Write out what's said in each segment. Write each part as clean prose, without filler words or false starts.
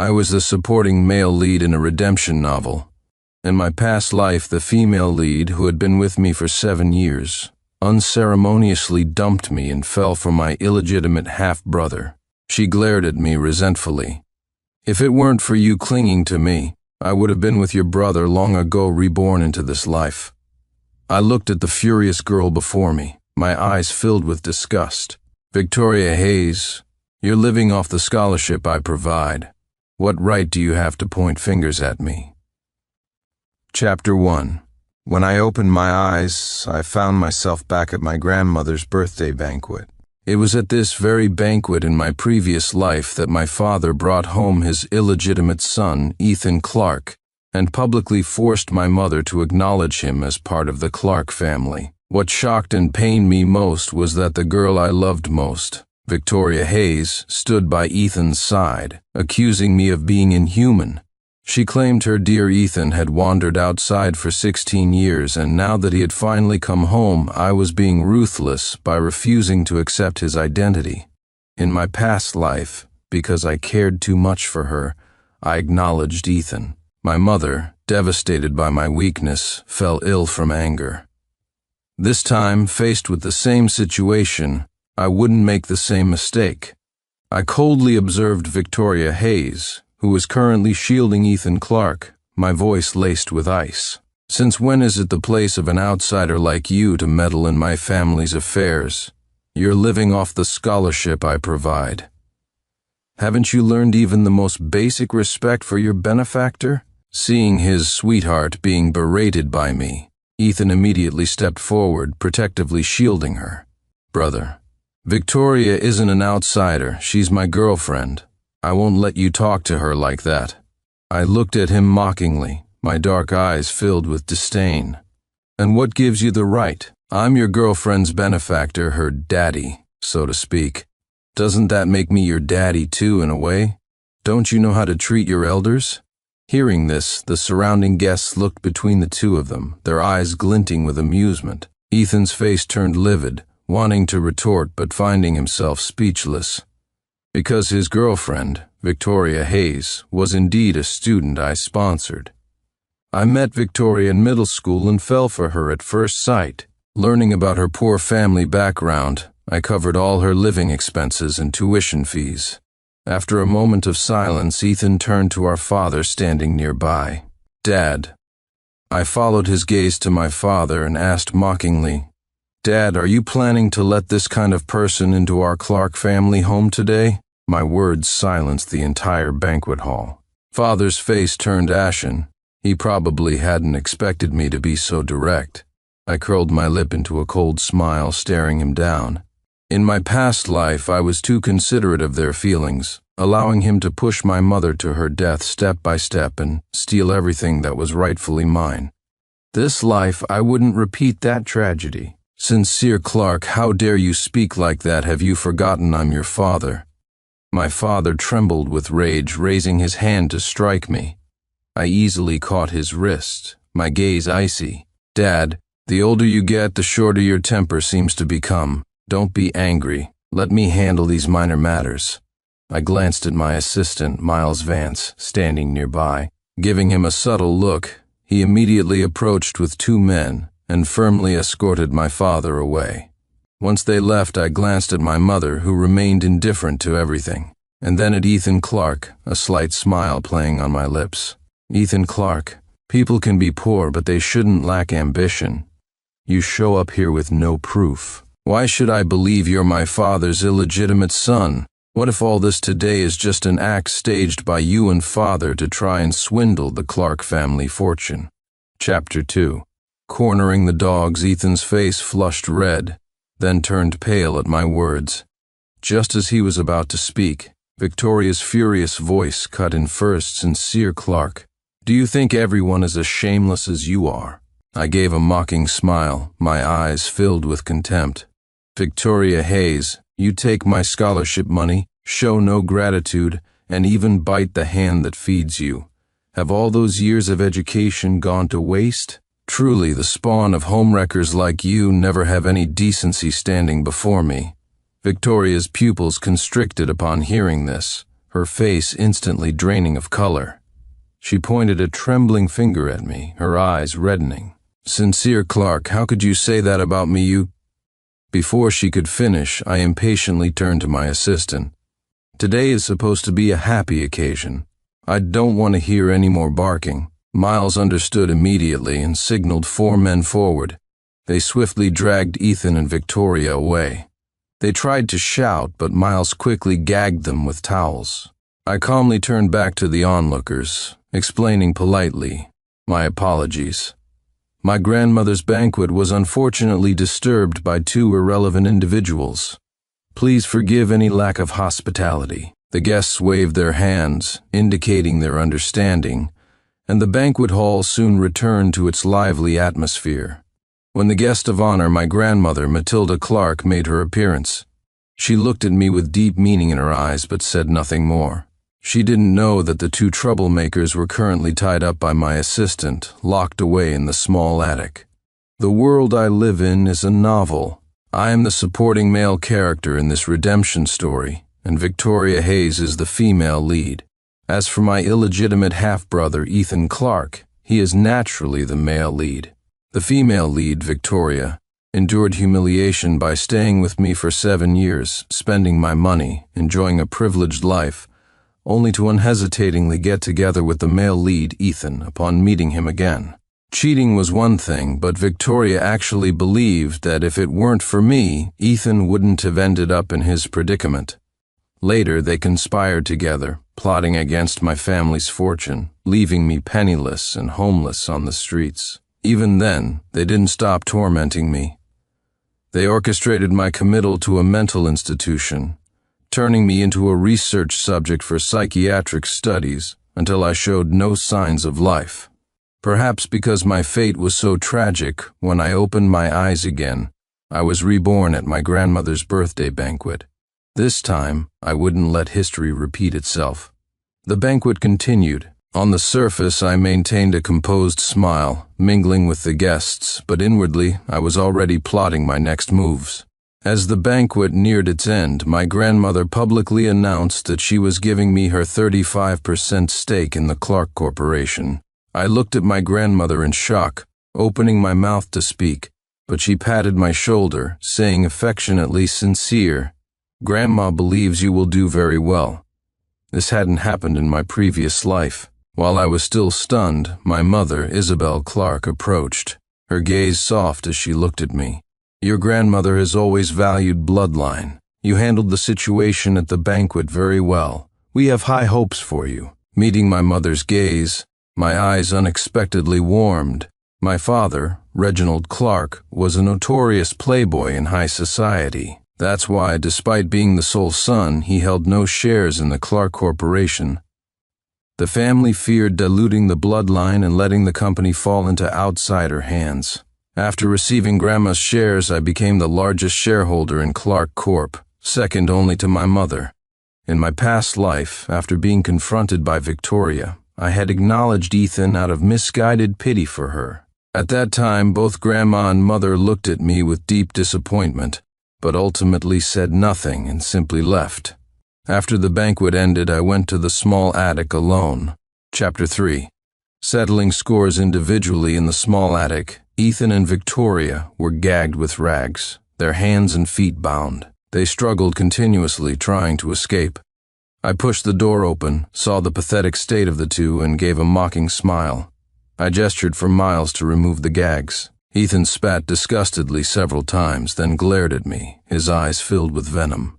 I was the supporting male lead in a redemption novel. In my past life, the female lead, who had been with me for 7 years, unceremoniously dumped me and fell for my illegitimate half-brother. She glared at me resentfully. "If it weren't for you clinging to me, I would have been with your brother long ago, reborn into this life." I looked at the furious girl before me, my eyes filled with disgust. "Victoria Hayes, you're living off the scholarship I provide. What right do you have to point fingers at me?" Chapter 1. When I opened my eyes, I found myself back at my grandmother's birthday banquet. It was at this very banquet in my previous life that my father brought home his illegitimate son, Ethan Clark, and publicly forced my mother to acknowledge him as part of the Clark family. What shocked and pained me most was that the girl I loved most, Victoria Hayes, stood by Ethan's side, accusing me of being inhuman. She claimed her dear Ethan had wandered outside for 16 years, and now that he had finally come home, I was being ruthless by refusing to accept his identity. In my past life, because I cared too much for her, I acknowledged Ethan. My mother, devastated by my weakness, fell ill from anger. This time, faced with the same situation, I wouldn't make the same mistake. I coldly observed Victoria Hayes, who was currently shielding Ethan Clark, my voice laced with ice. "Since when is it the place of an outsider like you to meddle in my family's affairs? You're living off the scholarship I provide. Haven't you learned even the most basic respect for your benefactor?" Seeing his sweetheart being berated by me, Ethan immediately stepped forward, protectively shielding her. "Brother, Victoria isn't an outsider, she's my girlfriend. I won't let you talk to her like that." I looked at him mockingly, my dark eyes filled with disdain. "And what gives you the right? I'm your girlfriend's benefactor, her daddy, so to speak. Doesn't that make me your daddy too, in a way? Don't you know how to treat your elders?" Hearing this, the surrounding guests looked between the two of them, their eyes glinting with amusement. Ethan's face turned livid, wanting to retort but finding himself speechless. Because his girlfriend, Victoria Hayes, was indeed a student I sponsored. I met Victoria in middle school and fell for her at first sight. Learning about her poor family background, I covered all her living expenses and tuition fees. After a moment of silence, Ethan turned to our father standing nearby. "Dad." I followed his gaze to my father and asked mockingly, "Dad, are you planning to let this kind of person into our Clark family home today?" My words silenced the entire banquet hall. Father's face turned ashen. He probably hadn't expected me to be so direct. I curled my lip into a cold smile, staring him down. In my past life, I was too considerate of their feelings, allowing him to push my mother to her death step by step and steal everything that was rightfully mine. This life, I wouldn't repeat that tragedy. "Sincere Clark, how dare you speak like that? Have you forgotten I'm your father?" My father trembled with rage, raising his hand to strike me. I easily caught his wrist, my gaze icy. "Dad, the older you get, the shorter your temper seems to become. Don't be angry. Let me handle these minor matters." I glanced at my assistant, Miles Vance, standing nearby. Giving him a subtle look, he immediately approached with 2 men and firmly escorted my father away. Once they left, I glanced at my mother, who remained indifferent to everything, and then at Ethan Clark, a slight smile playing on my lips. "Ethan Clark, people can be poor, but they shouldn't lack ambition. You show up here with no proof. Why should I believe you're my father's illegitimate son? What if all this today is just an act staged by you and father to try and swindle the Clark family fortune?" Chapter 2. Cornering the dogs, Ethan's face flushed red, then turned pale at my words. Just as he was about to speak, Victoria's furious voice cut in first. "Sincere Clark, do you think everyone is as shameless as you are?" I gave a mocking smile, my eyes filled with contempt. "Victoria Hayes, you take my scholarship money, show no gratitude, and even bite the hand that feeds you. Have all those years of education gone to waste? Truly, the spawn of homewreckers like you never have any decency standing before me." Victoria's pupils constricted upon hearing this, her face instantly draining of color. She pointed a trembling finger at me, her eyes reddening. "Sincere Clark, how could you say that about me, you—" Before she could finish, I impatiently turned to my assistant. "Today is supposed to be a happy occasion. I don't want to hear any more barking." Miles understood immediately and signaled 4 men forward. They swiftly dragged Ethan and Victoria away. They tried to shout, but Miles quickly gagged them with towels. I calmly turned back to the onlookers, explaining politely, "My apologies. My grandmother's banquet was unfortunately disturbed by 2 irrelevant individuals. Please forgive any lack of hospitality." The guests waved their hands, indicating their understanding, and the banquet hall soon returned to its lively atmosphere. When the guest of honor, my grandmother, Matilda Clark, made her appearance, she looked at me with deep meaning in her eyes but said nothing more. She didn't know that the 2 troublemakers were currently tied up by my assistant, locked away in the small attic. The world I live in is a novel. I am the supporting male character in this redemption story, and Victoria Hayes is the female lead. As for my illegitimate half-brother, Ethan Clark, he is naturally the male lead. The female lead, Victoria, endured humiliation by staying with me for 7 years, spending my money, enjoying a privileged life, only to unhesitatingly get together with the male lead, Ethan, upon meeting him again. Cheating was one thing, but Victoria actually believed that if it weren't for me, Ethan wouldn't have ended up in his predicament. Later, they conspired together, plotting against my family's fortune, leaving me penniless and homeless on the streets. Even then, they didn't stop tormenting me. They orchestrated my committal to a mental institution, turning me into a research subject for psychiatric studies until I showed no signs of life. Perhaps because my fate was so tragic, when I opened my eyes again, I was reborn at my grandmother's birthday banquet. This time, I wouldn't let history repeat itself. The banquet continued. On the surface, I maintained a composed smile, mingling with the guests, but inwardly, I was already plotting my next moves. As the banquet neared its end, my grandmother publicly announced that she was giving me her 35% stake in the Clark Corporation. I looked at my grandmother in shock, opening my mouth to speak, but she patted my shoulder, saying affectionately, "Sincere, Grandma believes you will do very well." This hadn't happened in my previous life. While I was still stunned, my mother, Isabel Clark, approached, her gaze soft as she looked at me. "Your grandmother has always valued bloodline. You handled the situation at the banquet very well. We have high hopes for you." Meeting my mother's gaze, my eyes unexpectedly warmed. My father, Reginald Clark, was a notorious playboy in high society. That's why, despite being the sole son, he held no shares in the Clark Corporation. The family feared diluting the bloodline and letting the company fall into outsider hands. After receiving Grandma's shares, I became the largest shareholder in Clark Corp., second only to my mother. In my past life, after being confronted by Victoria, I had acknowledged Ethan out of misguided pity for her. At that time, both Grandma and Mother looked at me with deep disappointment, but ultimately said nothing and simply left. After the banquet ended, I went to the small attic alone. Chapter 3. Settling scores individually in the small attic, Ethan and Victoria were gagged with rags, their hands and feet bound. They struggled continuously, trying to escape. I pushed the door open, saw the pathetic state of the 2, and gave a mocking smile. I gestured for Miles to remove the gags. Ethan spat disgustedly several times, then glared at me, his eyes filled with venom.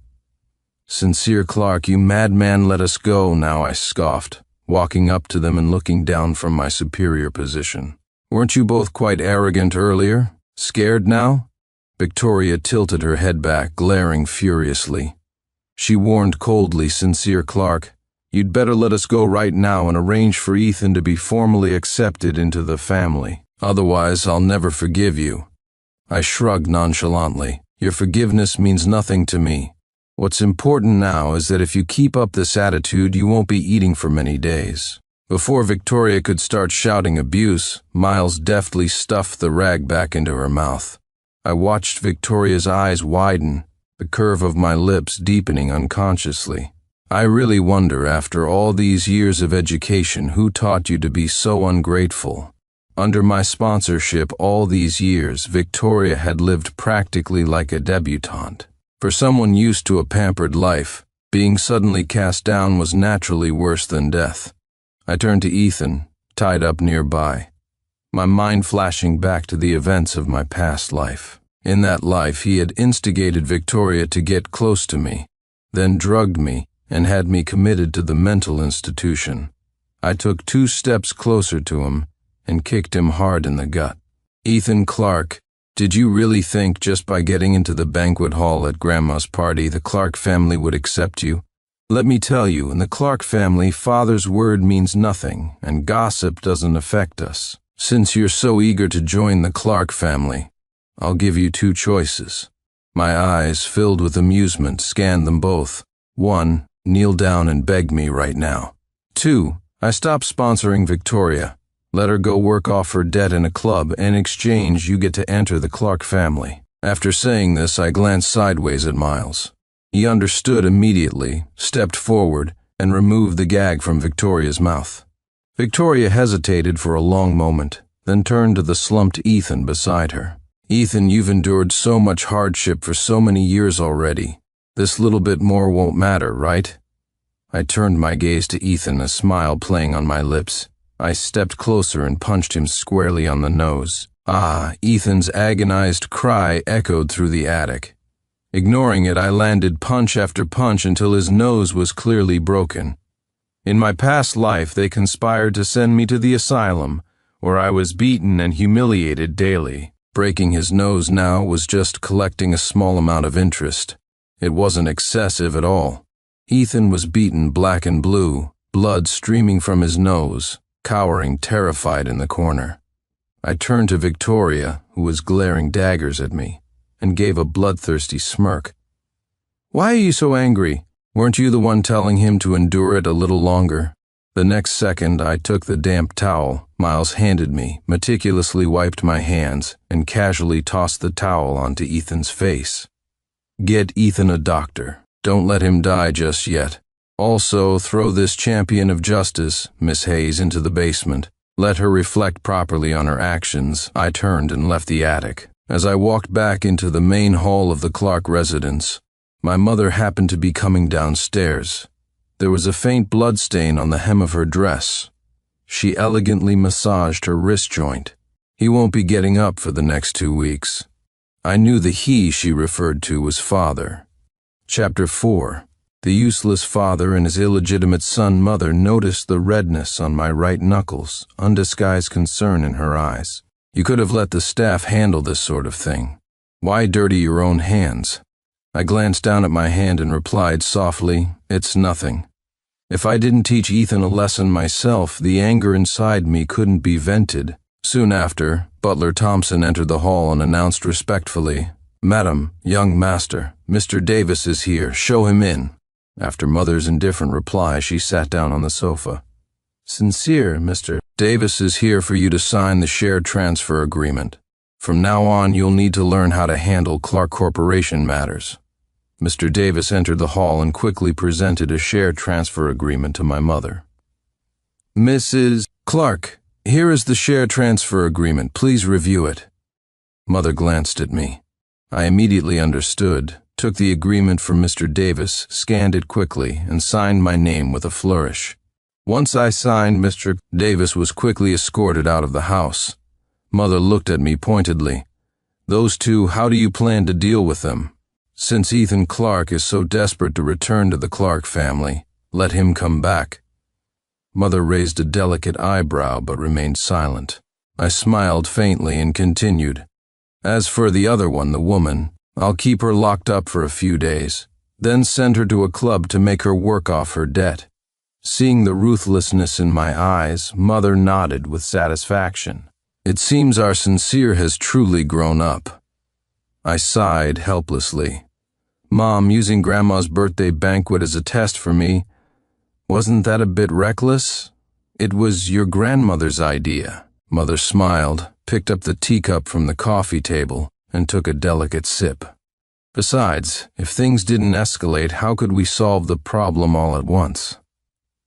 "Sincere Clark, you madman, let us go now," I scoffed, walking up to them and looking down from my superior position. "Weren't you both quite arrogant earlier? Scared now?" Victoria tilted her head back, glaring furiously. She warned coldly, "Sincere Clark, you'd better let us go right now and arrange for Ethan to be formally accepted into the family. Otherwise, I'll never forgive you." I shrugged nonchalantly. "Your forgiveness means nothing to me. What's important now is that if you keep up this attitude, you won't be eating for many days." Before Victoria could start shouting abuse, Miles deftly stuffed the rag back into her mouth. I watched Victoria's eyes widen, the curve of my lips deepening unconsciously. I really wonder, after all these years of education, who taught you to be so ungrateful. Under my sponsorship all these years, Victoria had lived practically like a debutante. For someone used to a pampered life, being suddenly cast down was naturally worse than death. I turned to Ethan, tied up nearby, my mind flashing back to the events of my past life. In that life, he had instigated Victoria to get close to me, then drugged me, and had me committed to the mental institution. I took 2 steps closer to him and kicked him hard in the gut. Ethan Clark, did you really think just by getting into the banquet hall at Grandma's party the Clark family would accept you? Let me tell you, in the Clark family, father's word means nothing, and gossip doesn't affect us. Since you're so eager to join the Clark family, I'll give you 2 choices. My eyes, filled with amusement, scanned them both. 1, kneel down and beg me right now. 2, I stop sponsoring Victoria. Let her go work off her debt in a club, and in exchange you get to enter the Clark family. After saying this, I glanced sideways at Miles. He understood immediately, stepped forward, and removed the gag from Victoria's mouth. Victoria hesitated for a long moment, then turned to the slumped Ethan beside her. Ethan, you've endured so much hardship for so many years already. This little bit more won't matter, right? I turned my gaze to Ethan, a smile playing on my lips. I stepped closer and punched him squarely on the nose. Ah, Ethan's agonized cry echoed through the attic. Ignoring it, I landed punch after punch until his nose was clearly broken. In my past life, they conspired to send me to the asylum, where I was beaten and humiliated daily. Breaking his nose now was just collecting a small amount of interest. It wasn't excessive at all. Ethan was beaten black and blue, blood streaming from his nose, cowering terrified in the corner. I turned to Victoria, who was glaring daggers at me, and gave a bloodthirsty smirk. Why are you so angry? Weren't you the one telling him to endure it a little longer? The next second, I took the damp towel Miles handed me, meticulously wiped my hands, and casually tossed the towel onto Ethan's face. Get Ethan a doctor. Don't let him die just yet. Also, throw this champion of justice, Miss Hayes, into the basement. Let her reflect properly on her actions. I turned and left the attic. As I walked back into the main hall of the Clark residence, my mother happened to be coming downstairs. There was a faint blood stain on the hem of her dress. She elegantly massaged her wrist joint. He won't be getting up for the next 2 weeks. I knew the he she referred to was father. Chapter 4. The useless father and his illegitimate son mother noticed the redness on my right knuckles, undisguised concern in her eyes. You could have let the staff handle this sort of thing. Why dirty your own hands? I glanced down at my hand and replied softly, it's nothing. If I didn't teach Ethan a lesson myself, the anger inside me couldn't be vented. Soon after, Butler Thompson entered the hall and announced respectfully, Madam, young master, Mr. Davis is here, show him in. After Mother's indifferent reply, she sat down on the sofa. Sincere, Mr. Davis is here for you to sign the share transfer agreement. From now on, you'll need to learn how to handle Clark Corporation matters. Mr. Davis entered the hall and quickly presented a share transfer agreement to my mother. Mrs. Clark, here is the share transfer agreement. Please review it. Mother glanced at me. I immediately understood, took the agreement from Mr. Davis, scanned it quickly, and signed my name with a flourish. Once I signed, Mr. Davis was quickly escorted out of the house. Mother looked at me pointedly. Those two, how do you plan to deal with them? Since Ethan Clark is so desperate to return to the Clark family, let him come back. Mother raised a delicate eyebrow but remained silent. I smiled faintly and continued. As for the other one, the woman, I'll keep her locked up for a few days, then send her to a club to make her work off her debt. Seeing the ruthlessness in my eyes, Mother nodded with satisfaction. It seems our Sincere has truly grown up. I sighed helplessly. Mom, using Grandma's birthday banquet as a test for me, wasn't that a bit reckless? It was your grandmother's idea. Mother smiled, picked up the teacup from the coffee table, and took a delicate sip. Besides, if things didn't escalate, how could we solve the problem all at once?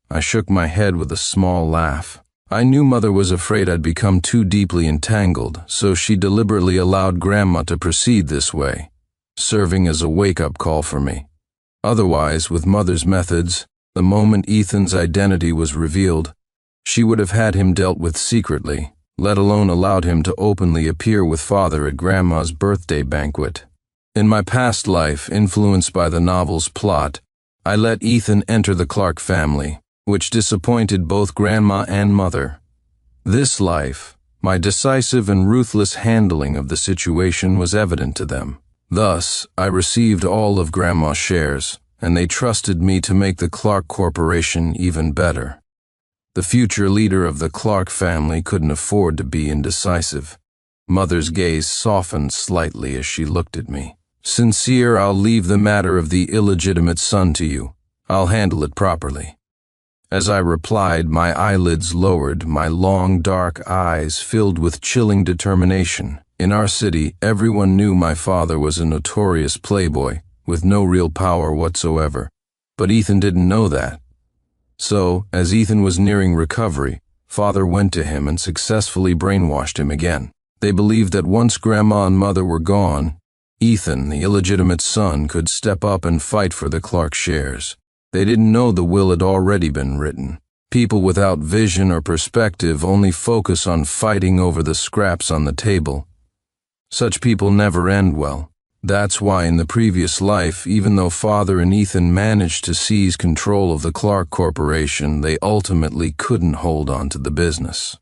I shook my head with a small laugh. I knew Mother was afraid I'd become too deeply entangled, so she deliberately allowed Grandma to proceed this way, serving as a wake-up call for me. Otherwise, with Mother's methods, the moment Ethan's identity was revealed, she would have had him dealt with secretly, let alone allowed him to openly appear with Father at Grandma's birthday banquet. In my past life, influenced by the novel's plot, I let Ethan enter the Clark family, which disappointed both Grandma and Mother. This life, my decisive and ruthless handling of the situation was evident to them. Thus, I received all of Grandma's shares, and they trusted me to make the Clark Corporation even better. The future leader of the Clark family couldn't afford to be indecisive. Mother's gaze softened slightly as she looked at me. "Sincere, I'll leave the matter of the illegitimate son to you. I'll handle it properly." As I replied, my eyelids lowered, my long, dark eyes filled with chilling determination. In our city, everyone knew my father was a notorious playboy, with no real power whatsoever. But Ethan didn't know that. So, as Ethan was nearing recovery, Father went to him and successfully brainwashed him again. They believed that once Grandma and Mother were gone, Ethan, the illegitimate son, could step up and fight for the Clark shares. They didn't know the will had already been written. People without vision or perspective only focus on fighting over the scraps on the table. Such people never end well. That's why in the previous life, even though Father and Ethan managed to seize control of the Clark Corporation, they ultimately couldn't hold on to the business.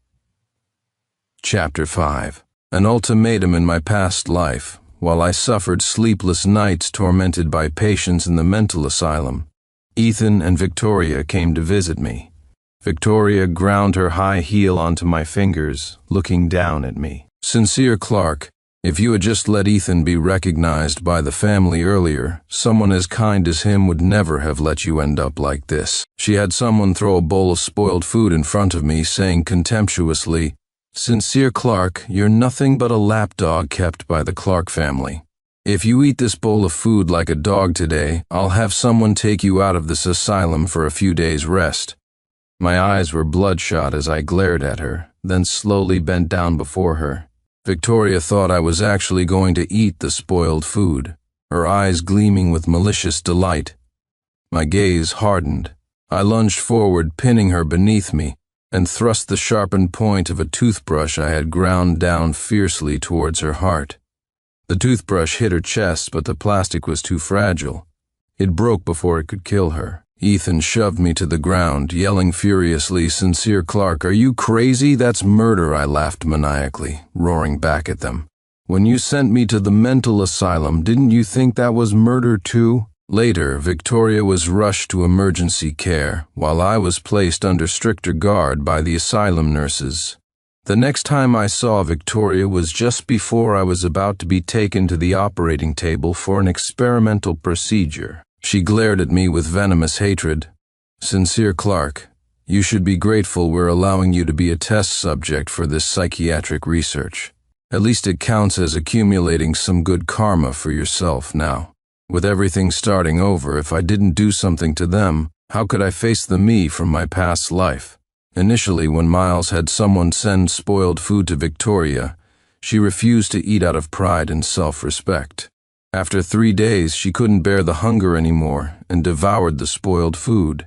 Chapter 5. An ultimatum in my past life. While I suffered sleepless nights tormented by patients in the mental asylum, Ethan and Victoria came to visit me. Victoria ground her high heel onto my fingers, looking down at me. "Sincere Clark, if you had just let Ethan be recognized by the family earlier, someone as kind as him would never have let you end up like this." She had someone throw a bowl of spoiled food in front of me, saying contemptuously, "Sincere Clark, you're nothing but a lapdog kept by the Clark family. If you eat this bowl of food like a dog today, I'll have someone take you out of this asylum for a few days' rest." My eyes were bloodshot as I glared at her, then slowly bent down before her. Victoria thought I was actually going to eat the spoiled food, her eyes gleaming with malicious delight. My gaze hardened. I lunged forward, pinning her beneath me, and thrust the sharpened point of a toothbrush I had ground down fiercely towards her heart. The toothbrush hit her chest, but the plastic was too fragile. It broke before it could kill her. Ethan shoved me to the ground, yelling furiously, "Sincere Clark, are you crazy? That's murder," I laughed maniacally, roaring back at them. "When you sent me to the mental asylum, didn't you think that was murder too?" Later, Victoria was rushed to emergency care, while I was placed under stricter guard by the asylum nurses. The next time I saw Victoria was just before I was about to be taken to the operating table for an experimental procedure. She glared at me with venomous hatred. "Sincere Clark, you should be grateful we're allowing you to be a test subject for this psychiatric research. At least it counts as accumulating some good karma for yourself now. With everything starting over, if I didn't do something to them, how could I face the me from my past life?" Initially, when Miles had someone send spoiled food to Victoria, she refused to eat out of pride and self-respect. After 3 days, she couldn't bear the hunger anymore and devoured the spoiled food.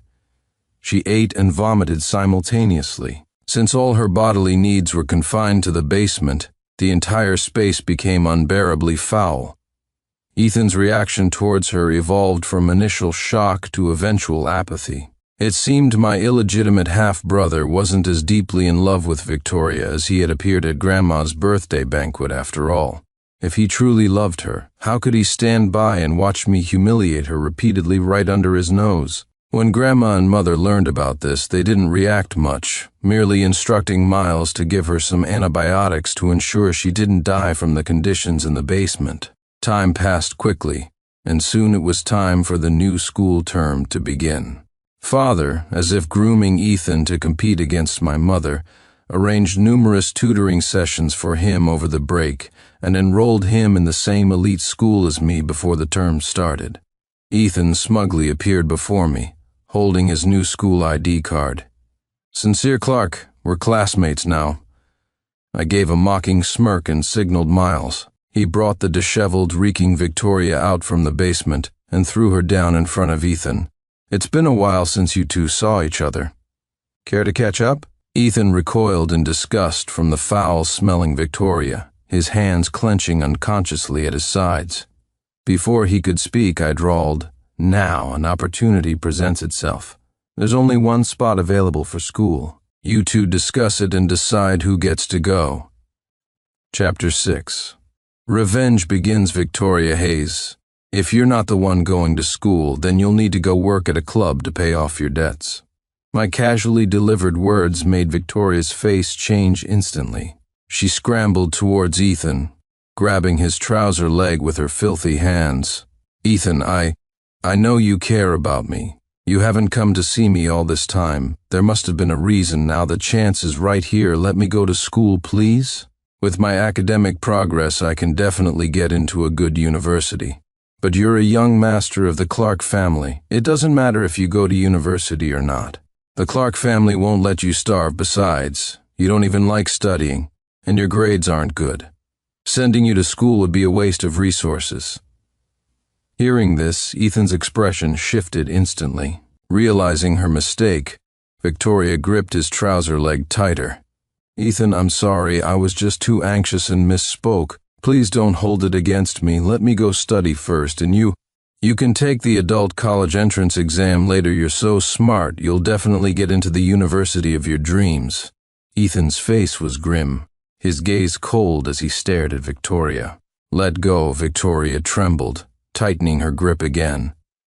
She ate and vomited simultaneously. Since all her bodily needs were confined to the basement, the entire space became unbearably foul. Ethan's reaction towards her evolved from initial shock to eventual apathy. It seemed my illegitimate half-brother wasn't as deeply in love with Victoria as he had appeared at Grandma's birthday banquet after all. If he truly loved her, how could he stand by and watch me humiliate her repeatedly right under his nose? When Grandma and Mother learned about this, they didn't react much, merely instructing Miles to give her some antibiotics to ensure she didn't die from the conditions in the basement. Time passed quickly, and soon it was time for the new school term to begin. Father, as if grooming Ethan to compete against my mother, arranged numerous tutoring sessions for him over the break, and enrolled him in the same elite school as me before the term started. Ethan smugly appeared before me, holding his new school ID card. "Sincere Clark, we're classmates now." I gave a mocking smirk and signaled Miles. He brought the disheveled, reeking Victoria out from the basement and threw her down in front of Ethan. "It's been a while since you two saw each other. Care to catch up?" Ethan recoiled in disgust from the foul-smelling Victoria, his hands clenching unconsciously at his sides. Before he could speak, I drawled, "Now an opportunity presents itself. There's only one spot available for school. You two discuss it and decide who gets to go." Chapter 6. Revenge begins, Victoria Hayes. If you're not the one going to school, then you'll need to go work at a club to pay off your debts. My casually delivered words made Victoria's face change instantly. She scrambled towards Ethan, grabbing his trouser leg with her filthy hands. "Ethan, I know you care about me. You haven't come to see me all this time. There must have been a reason. Now the chance is right here. Let me go to school, please. With my academic progress, I can definitely get into a good university. But you're a young master of the Clark family. It doesn't matter if you go to university or not. The Clark family won't let you starve. Besides, you don't even like studying, and your grades aren't good. Sending you to school would be a waste of resources." Hearing this, Ethan's expression shifted instantly. Realizing her mistake, Victoria gripped his trouser leg tighter. "Ethan, I'm sorry. I was just too anxious and misspoke. Please don't hold it against me. Let me go study first, and you can take the adult college entrance exam later. You're so smart, you'll definitely get into the university of your dreams." Ethan's face was grim, his gaze cold as he stared at Victoria. "Let go." Victoria trembled, tightening her grip again.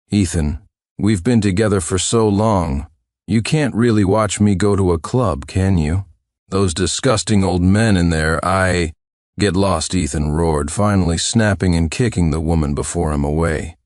"Ethan, we've been together for so long. You can't really watch me go to a club, can you? Those disgusting old men in there, Get lost," Ethan roared, finally snapping and kicking the woman before him away.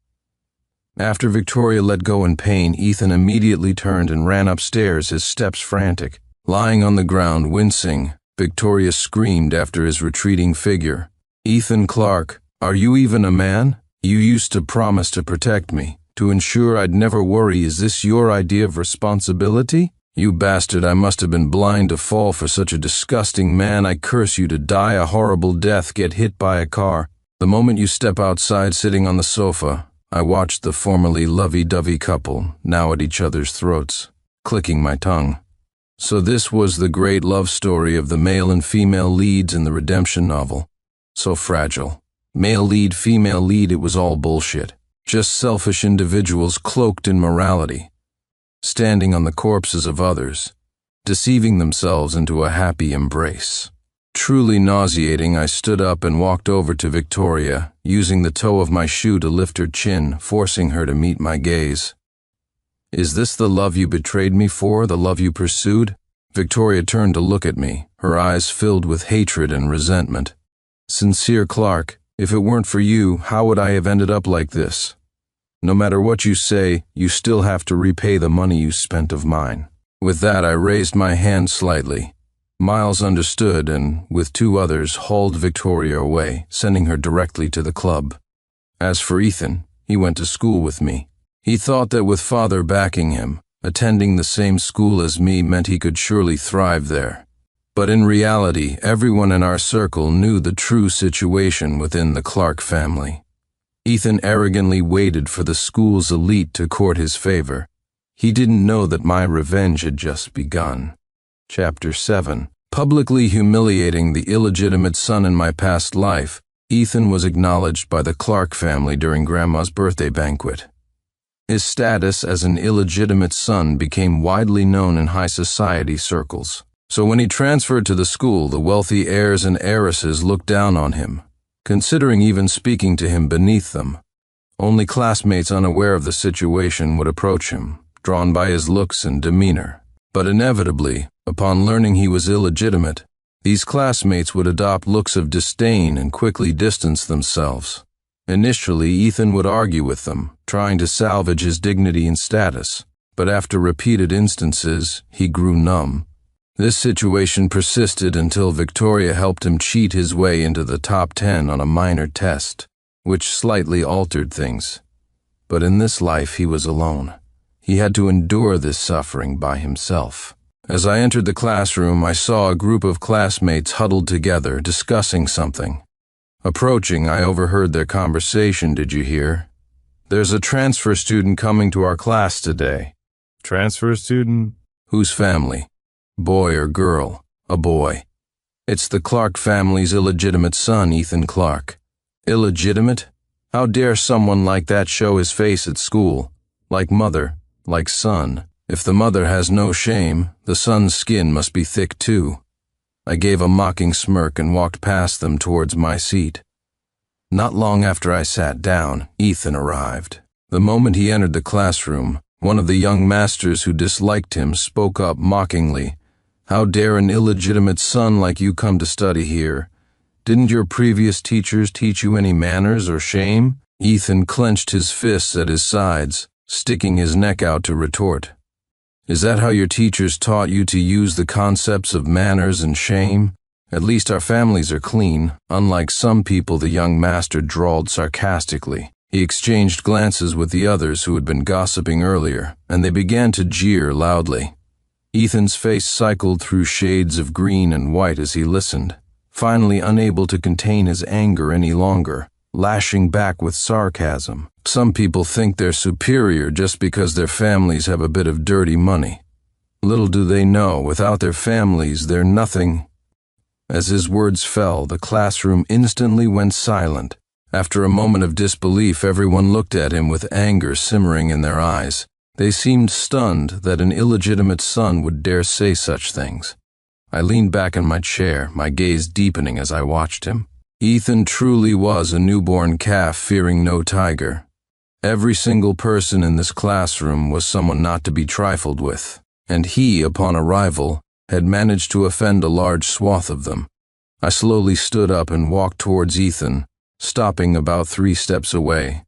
After Victoria let go in pain, Ethan immediately turned and ran upstairs, his steps frantic. Lying on the ground, wincing, Victoria screamed after his retreating figure. "Ethan Clark, are you even a man? You used to promise to protect me, to ensure I'd never worry. Is this your idea of responsibility? You bastard, I must have been blind to fall for such a disgusting man. I curse you to die a horrible death, get hit by a car. The moment you step outside sitting on the sofa, I watched the formerly lovey-dovey couple, now at each other's throats, clicking my tongue. So this was the great love story of the male and female leads in the redemption novel. So fragile. Male lead, female lead, it was all bullshit. Just selfish individuals cloaked in morality, standing on the corpses of others, deceiving themselves into a happy embrace. Truly nauseating, I stood up and walked over to Victoria, using the toe of my shoe to lift her chin, forcing her to meet my gaze. "Is this the love you betrayed me for, the love you pursued?" Victoria turned to look at me, her eyes filled with hatred and resentment. "Sincere Clark, if it weren't for you, how would I have ended up like this? No matter what you say, you still have to repay the money you spent of mine." With that, I raised my hand slightly. Miles understood and, with two others, hauled Victoria away, sending her directly to the club. As for Ethan, he went to school with me. He thought that with father backing him, attending the same school as me meant he could surely thrive there. But in reality, everyone in our circle knew the true situation within the Clark family. Ethan arrogantly waited for the school's elite to court his favor. He didn't know that my revenge had just begun. Chapter 7. Publicly humiliating the illegitimate son in my past life, Ethan was acknowledged by the Clark family during Grandma's birthday banquet. His status as an illegitimate son became widely known in high society circles. So when he transferred to the school, the wealthy heirs and heiresses looked down on him, considering even speaking to him beneath them. Only classmates unaware of the situation would approach him, drawn by his looks and demeanor. But inevitably, upon learning he was illegitimate, these classmates would adopt looks of disdain and quickly distance themselves. Initially, Ethan would argue with them, trying to salvage his dignity and status, but after repeated instances, he grew numb. This situation persisted until Victoria helped him cheat his way into the top 10 on a minor test, which slightly altered things. But in this life he was alone. He had to endure this suffering by himself. As I entered the classroom, I saw a group of classmates huddled together, discussing something. Approaching, I overheard their conversation. "Did you hear? There's a transfer student coming to our class today." Transfer student? "Whose family? Boy or girl?" "A boy. It's the Clark family's illegitimate son, Ethan Clark." "Illegitimate? How dare someone like that show his face at school? Like mother, like son. If the mother has no shame, the son's skin must be thick too." I gave a mocking smirk and walked past them towards my seat. Not long after I sat down, Ethan arrived. The moment he entered the classroom, one of the young masters who disliked him spoke up mockingly. "How dare an illegitimate son like you come to study here? Didn't your previous teachers teach you any manners or shame?" Ethan clenched his fists at his sides, sticking his neck out to retort. "Is that how your teachers taught you to use the concepts of manners and shame? At least our families are clean, unlike some people," the young master drawled sarcastically. He exchanged glances with the others who had been gossiping earlier, and they began to jeer loudly. Ethan's face cycled through shades of green and white as he listened, finally unable to contain his anger any longer, lashing back with sarcasm. "Some people think they're superior just because their families have a bit of dirty money. Little do they know, without their families, they're nothing." As his words fell, the classroom instantly went silent. After a moment of disbelief, everyone looked at him with anger simmering in their eyes. They seemed stunned that an illegitimate son would dare say such things. I leaned back in my chair, my gaze deepening as I watched him. Ethan truly was a newborn calf fearing no tiger. Every single person in this classroom was someone not to be trifled with, and he, upon arrival, had managed to offend a large swath of them. I slowly stood up and walked towards Ethan, stopping about 3 steps away.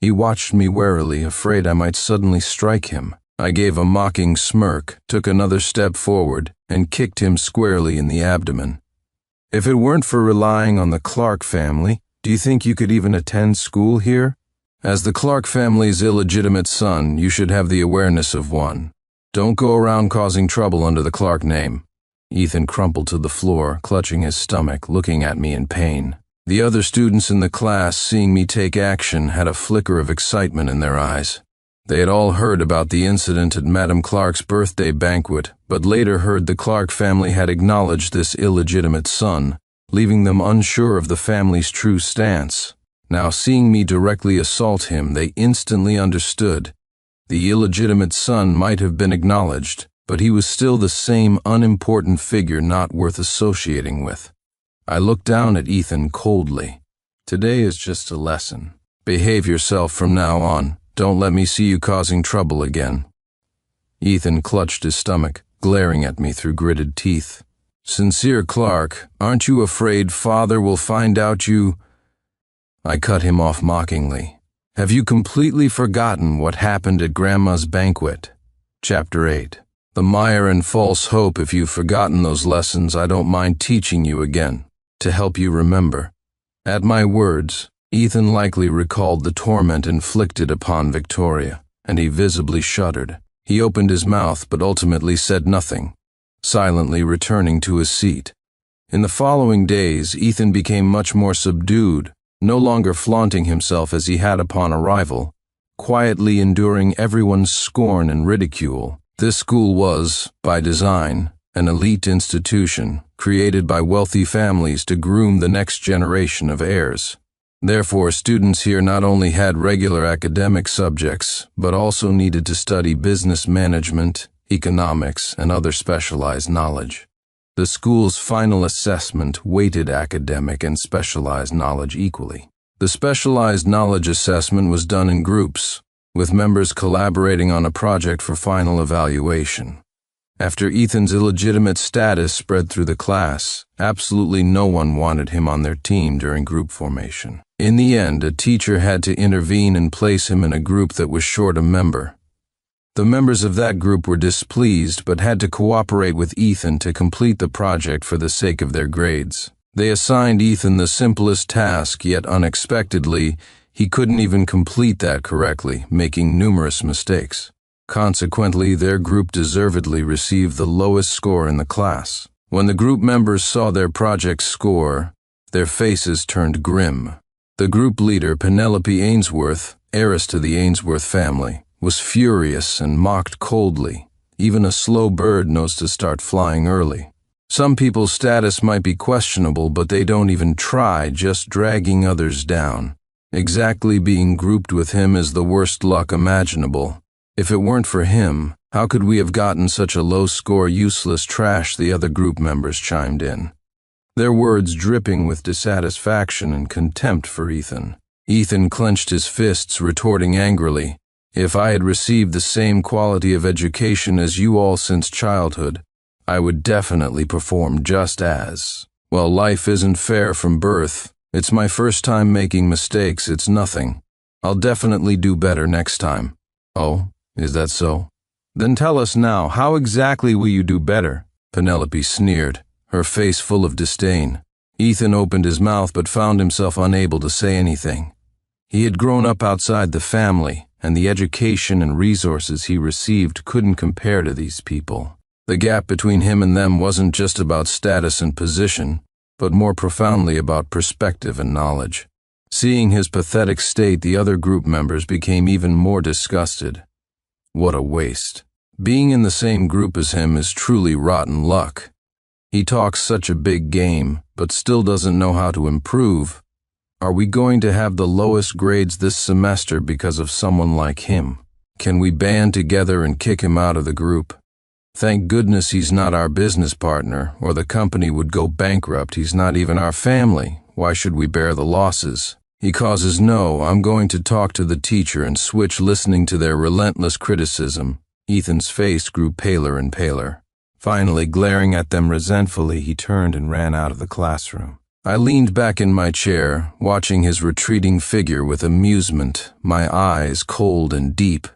He watched me warily, afraid I might suddenly strike him. I gave a mocking smirk, took another step forward, and kicked him squarely in the abdomen. "If it weren't for relying on the Clark family, do you think you could even attend school here? As the Clark family's illegitimate son, you should have the awareness of one. Don't go around causing trouble under the Clark name." Ethan crumpled to the floor, clutching his stomach, looking at me in pain. The other students in the class, seeing me take action, had a flicker of excitement in their eyes. They had all heard about the incident at Madame Clark's birthday banquet, but later heard the Clark family had acknowledged this illegitimate son, leaving them unsure of the family's true stance. Now, seeing me directly assault him, they instantly understood. The illegitimate son might have been acknowledged, but he was still the same unimportant figure not worth associating with. I looked down at Ethan coldly. "Today is just a lesson. Behave yourself from now on. Don't let me see you causing trouble again." Ethan clutched his stomach, glaring at me through gritted teeth. "Sincere Clark, aren't you afraid Father will find out you—" I cut him off mockingly. "Have you completely forgotten what happened at Grandma's banquet?" Chapter 8. The mire and false hope. If you've forgotten those lessons, I don't mind teaching you again, to help you remember. At my words, Ethan likely recalled the torment inflicted upon Victoria, and he visibly shuddered. He opened his mouth but ultimately said nothing, silently returning to his seat. In the following days, Ethan became much more subdued, no longer flaunting himself as he had upon arrival, quietly enduring everyone's scorn and ridicule. This school was, by design, an elite institution created by wealthy families to groom the next generation of heirs. Therefore, students here not only had regular academic subjects, but also needed to study business management, economics, and other specialized knowledge. The school's final assessment weighted academic and specialized knowledge equally. The specialized knowledge assessment was done in groups, with members collaborating on a project for final evaluation. After Ethan's illegitimate status spread through the class, absolutely no one wanted him on their team during group formation. In the end, a teacher had to intervene and place him in a group that was short a member. The members of that group were displeased but had to cooperate with Ethan to complete the project for the sake of their grades. They assigned Ethan the simplest task, yet unexpectedly, he couldn't even complete that correctly, making numerous mistakes. Consequently, their group deservedly received the lowest score in the class. When the group members saw their project's score, their faces turned grim. The group leader, Penelope Ainsworth, heiress to the Ainsworth family, was furious and mocked coldly. Even a slow bird knows to start flying early. Some people's status might be questionable, but they don't even try, just dragging others down. Exactly being grouped with him is the worst luck imaginable. If it weren't for him, how could we have gotten such a low score? Useless trash, the other group members chimed in, their words dripping with dissatisfaction and contempt for Ethan. Ethan clenched his fists, retorting angrily, "If I had received the same quality of education as you all since childhood, I would definitely perform just as well. Life isn't fair from birth. It's my first time making mistakes, it's nothing. I'll definitely do better next time." "Oh, is that so? Then tell us now, how exactly will you do better?" Penelope sneered, her face full of disdain. Ethan opened his mouth but found himself unable to say anything. He had grown up outside the family, and the education and resources he received couldn't compare to these people. The gap between him and them wasn't just about status and position, but more profoundly about perspective and knowledge. Seeing his pathetic state, the other group members became even more disgusted. What a waste. Being in the same group as him is truly rotten luck. He talks such a big game, but still doesn't know how to improve. Are we going to have the lowest grades this semester because of someone like him? Can we band together and kick him out of the group? Thank goodness he's not our business partner, or the company would go bankrupt. He's not even our family. Why should we bear the losses? He causes no. I'm going to talk to the teacher and switch listening to their relentless criticism. Ethan's face grew paler and paler. Finally, glaring at them resentfully, he turned and ran out of the classroom. I leaned back in my chair, watching his retreating figure with amusement, my eyes cold and deep.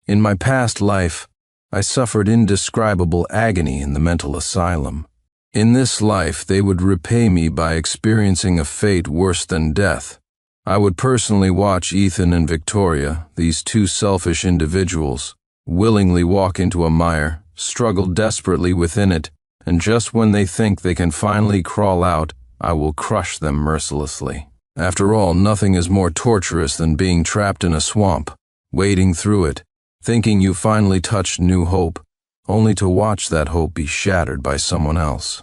In my past life, I suffered indescribable agony in the mental asylum. In this life, they would repay me by experiencing a fate worse than death. I would personally watch Ethan and Victoria, these two selfish individuals, willingly walk into a mire, struggle desperately within it, and just when they think they can finally crawl out, I will crush them mercilessly. After all, nothing is more torturous than being trapped in a swamp, wading through it, thinking you finally touched new hope, only to watch that hope be shattered by someone else.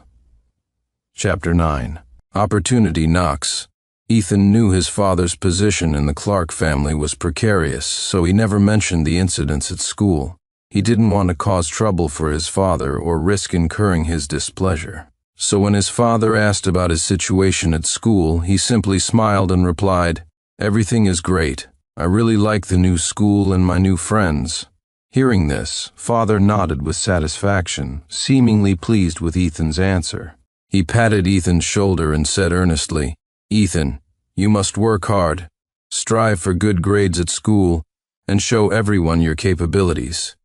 Chapter 9. Opportunity Knocks. Ethan knew his father's position in the Clark family was precarious, so he never mentioned the incidents at school. He didn't want to cause trouble for his father or risk incurring his displeasure. So when his father asked about his situation at school, he simply smiled and replied, "Everything is great. I really like the new school and my new friends." Hearing this, father nodded with satisfaction, seemingly pleased with Ethan's answer. He patted Ethan's shoulder and said earnestly, "Ethan, you must work hard, strive for good grades at school, and show everyone your capabilities."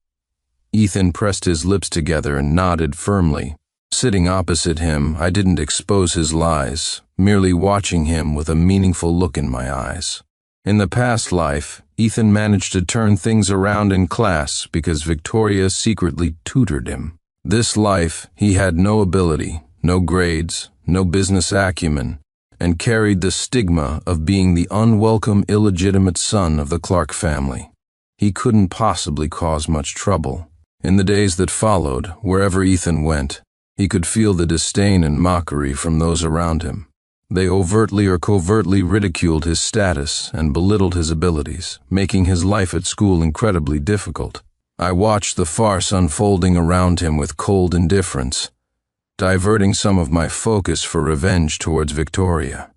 Ethan pressed his lips together and nodded firmly. Sitting opposite him, I didn't expose his lies, merely watching him with a meaningful look in my eyes. In the past life, Ethan managed to turn things around in class because Victoria secretly tutored him. This life, he had no ability, no grades, no business acumen, and carried the stigma of being the unwelcome, illegitimate son of the Clark family. He couldn't possibly cause much trouble. In the days that followed, wherever Ethan went, he could feel the disdain and mockery from those around him. They overtly or covertly ridiculed his status and belittled his abilities, making his life at school incredibly difficult. I watched the farce unfolding around him with cold indifference, diverting some of my focus for revenge towards Victoria.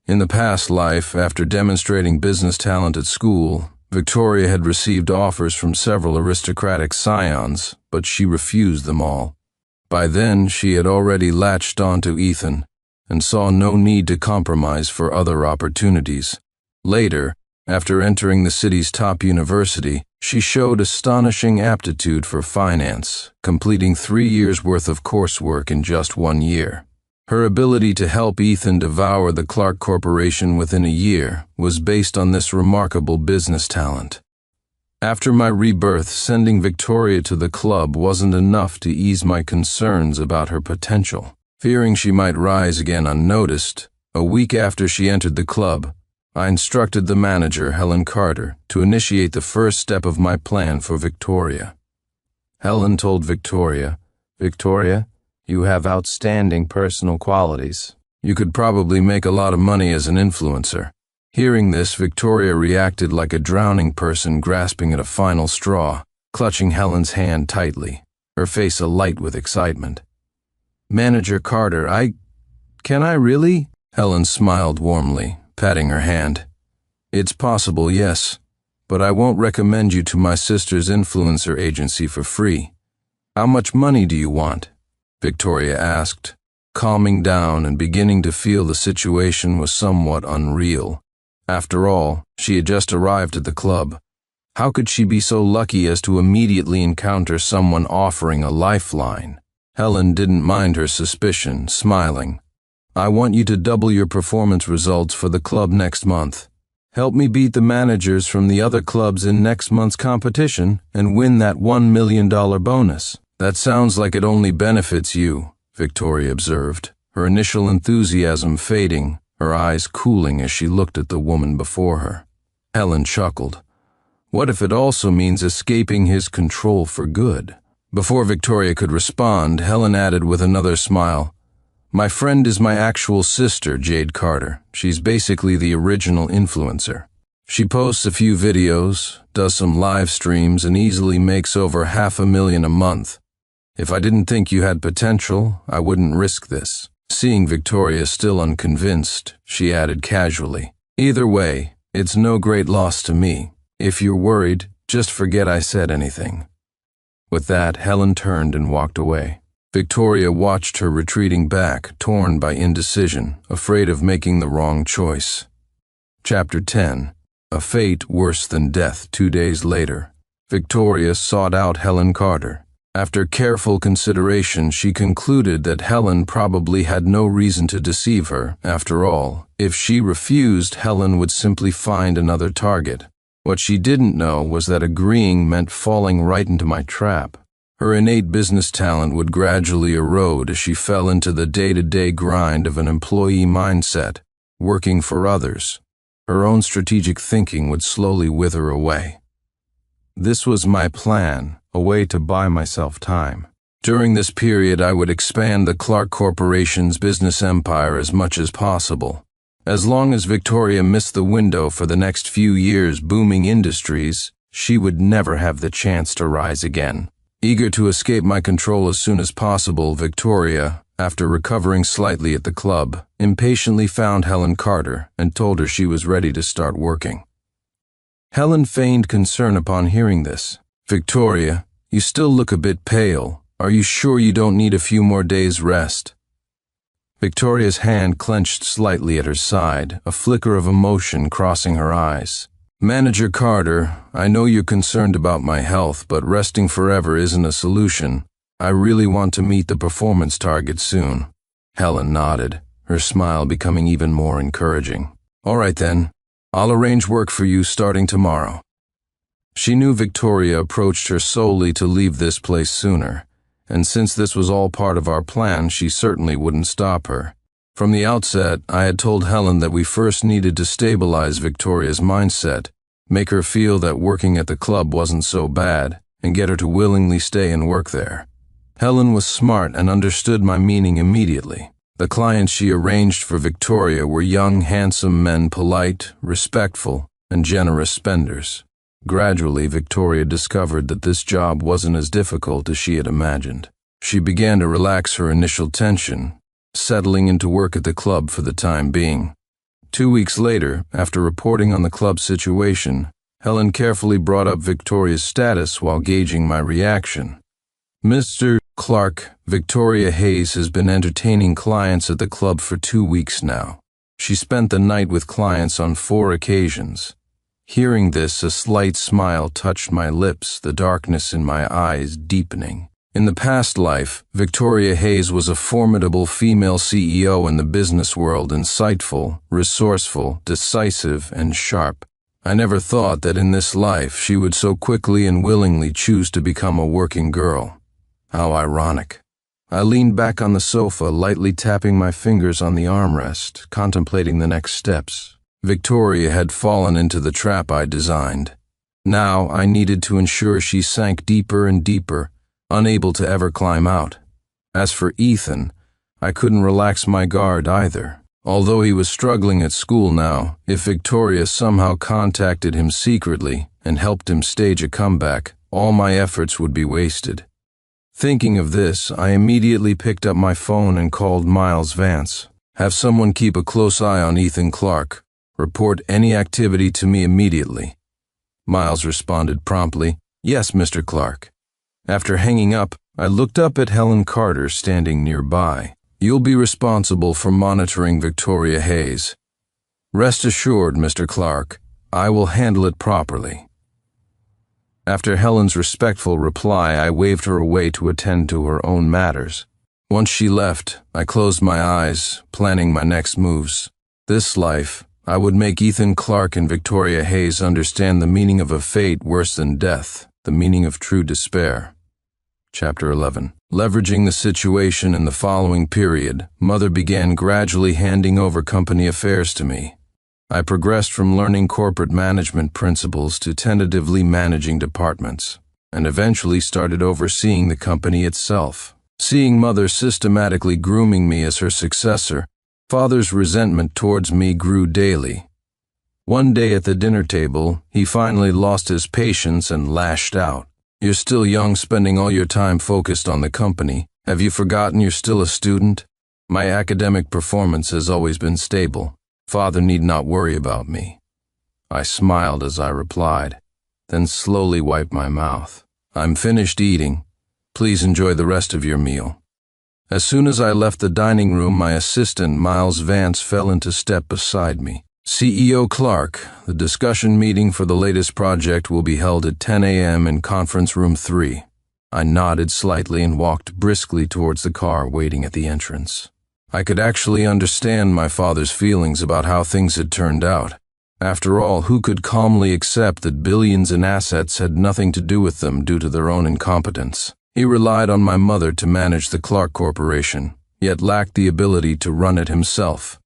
In the past life, after demonstrating business talent at school, Victoria had received offers from several aristocratic scions, but she refused them all. By then, she had already latched onto Ethan and saw no need to compromise for other opportunities. Later, after entering the city's top university, She showed astonishing aptitude for finance, completing 3 years' worth of coursework in just 1 year. Her ability to help Ethan devour the Clark Corporation within a year was based on this remarkable business talent. After my rebirth, sending Victoria to the club wasn't enough to ease my concerns about her potential. Fearing she might rise again unnoticed, a week after she entered the club, I instructed the manager, Helen Carter, to initiate the first step of my plan for Victoria. Helen told Victoria, "Victoria, you have outstanding personal qualities. You could probably make a lot of money as an influencer." Hearing this, Victoria reacted like a drowning person grasping at a final straw, clutching Helen's hand tightly, her face alight with excitement. "Manager Carter, Can I really?" Helen smiled warmly, patting her hand. "It's possible, yes, but I won't recommend you to my sister's influencer agency for free. How much money do you want?" Victoria asked, calming down and beginning to feel the situation was somewhat unreal. After all, she had just arrived at the club. How could she be so lucky as to immediately encounter someone offering a lifeline? Helen didn't mind her suspicion, smiling. "I want you to double your performance results for the club next month. Help me beat the managers from the other clubs in next month's competition and win that $1 million bonus." "That sounds like it only benefits you," Victoria observed, her initial enthusiasm fading, her eyes cooling as she looked at the woman before her. Helen chuckled. "What if it also means escaping his control for good?" Before Victoria could respond, Helen added with another smile, "My friend is my actual sister, Jade Carter. She's basically the original influencer. She posts a few videos, does some live streams, and easily makes over $500,000 a month. If I didn't think you had potential, I wouldn't risk this." Seeing Victoria still unconvinced, she added casually, "Either way, it's no great loss to me. If you're worried, just forget I said anything." With that, Helen turned and walked away. Victoria watched her retreating back, torn by indecision, afraid of making the wrong choice. Chapter 10. A Fate Worse Than Death. 2 days later, Victoria sought out Helen Carter. After careful consideration, she concluded that Helen probably had no reason to deceive her. After all, if she refused, Helen would simply find another target. What she didn't know was that agreeing meant falling right into my trap. Her innate business talent would gradually erode as she fell into the day-to-day grind of an employee mindset, working for others. Her own strategic thinking would slowly wither away. This was my plan, a way to buy myself time. During this period, I would expand the Clark Corporation's business empire as much as possible. As long as Victoria missed the window for the next few years' booming industries, she would never have the chance to rise again. Eager to escape my control as soon as possible, Victoria, after recovering slightly at the club, impatiently found Helen Carter and told her she was ready to start working. Helen feigned concern upon hearing this. "Victoria, you still look a bit pale. Are you sure you don't need a few more days' rest?" Victoria's hand clenched slightly at her side, a flicker of emotion crossing her eyes. "Manager Carter, I know you're concerned about my health, but resting forever isn't a solution. I really want to meet the performance target soon." Helen nodded, her smile becoming even more encouraging. "All right then. I'll arrange work for you starting tomorrow." She knew Victoria approached her solely to leave this place sooner, and since this was all part of our plan, she certainly wouldn't stop her. From the outset, I had told Helen that we first needed to stabilize Victoria's mindset, make her feel that working at the club wasn't so bad, and get her to willingly stay and work there. Helen was smart and understood my meaning immediately. The clients she arranged for Victoria were young, handsome men, polite, respectful, and generous spenders. Gradually, Victoria discovered that this job wasn't as difficult as she had imagined. She began to relax her initial tension, settling into work at the club for the time being. 2 weeks later, after reporting on the club's situation, Helen carefully brought up Victoria's status while gauging my reaction. "Mr. Clark, Victoria Hayes has been entertaining clients at the club for 2 weeks now. She spent the night with clients on 4 occasions. Hearing this, a slight smile touched my lips, the darkness in my eyes deepening. In the past life, Victoria Hayes was a formidable female CEO in the business world, insightful, resourceful, decisive, and sharp. I never thought that in this life she would so quickly and willingly choose to become a working girl. How ironic. I leaned back on the sofa, lightly tapping my fingers on the armrest, contemplating the next steps. Victoria had fallen into the trap I designed. Now I needed to ensure she sank deeper and deeper, unable to ever climb out. As for Ethan, I couldn't relax my guard either. Although he was struggling at school now, if Victoria somehow contacted him secretly and helped him stage a comeback, all my efforts would be wasted. Thinking of this, I immediately picked up my phone and called Miles Vance. Have someone keep a close eye on Ethan Clark. Report any activity to me immediately. Miles responded promptly, Yes, Mr. Clark. After hanging up, I looked up at Helen Carter standing nearby. You'll be responsible for monitoring Victoria Hayes. Rest assured, Mr. Clark, I will handle it properly. After Helen's respectful reply, I waved her away to attend to her own matters. Once she left, I closed my eyes, planning my next moves. This life, I would make Ethan Clark and Victoria Hayes understand the meaning of a fate worse than death, the meaning of true despair. Chapter 11. Leveraging the situation in the following period, Mother began gradually handing over company affairs to me. I progressed from learning corporate management principles to tentatively managing departments, and eventually started overseeing the company itself. Seeing Mother systematically grooming me as her successor, Father's resentment towards me grew daily. One day at the dinner table, he finally lost his patience and lashed out. You're still young, spending all your time focused on the company. Have you forgotten you're still a student? My academic performance has always been stable. Father need not worry about me. I smiled as I replied, then slowly wiped my mouth. I'm finished eating. Please enjoy the rest of your meal. As soon as I left the dining room, my assistant, Miles Vance, fell into step beside me. CEO Clark, the discussion meeting for the latest project will be held at 10 a.m. in conference room 3. I nodded slightly and walked briskly towards the car waiting at the entrance. I could actually understand my father's feelings about how things had turned out. After all, who could calmly accept that billions in assets had nothing to do with them due to their own incompetence? He relied on my mother to manage the Clark Corporation, yet lacked the ability to run it himself.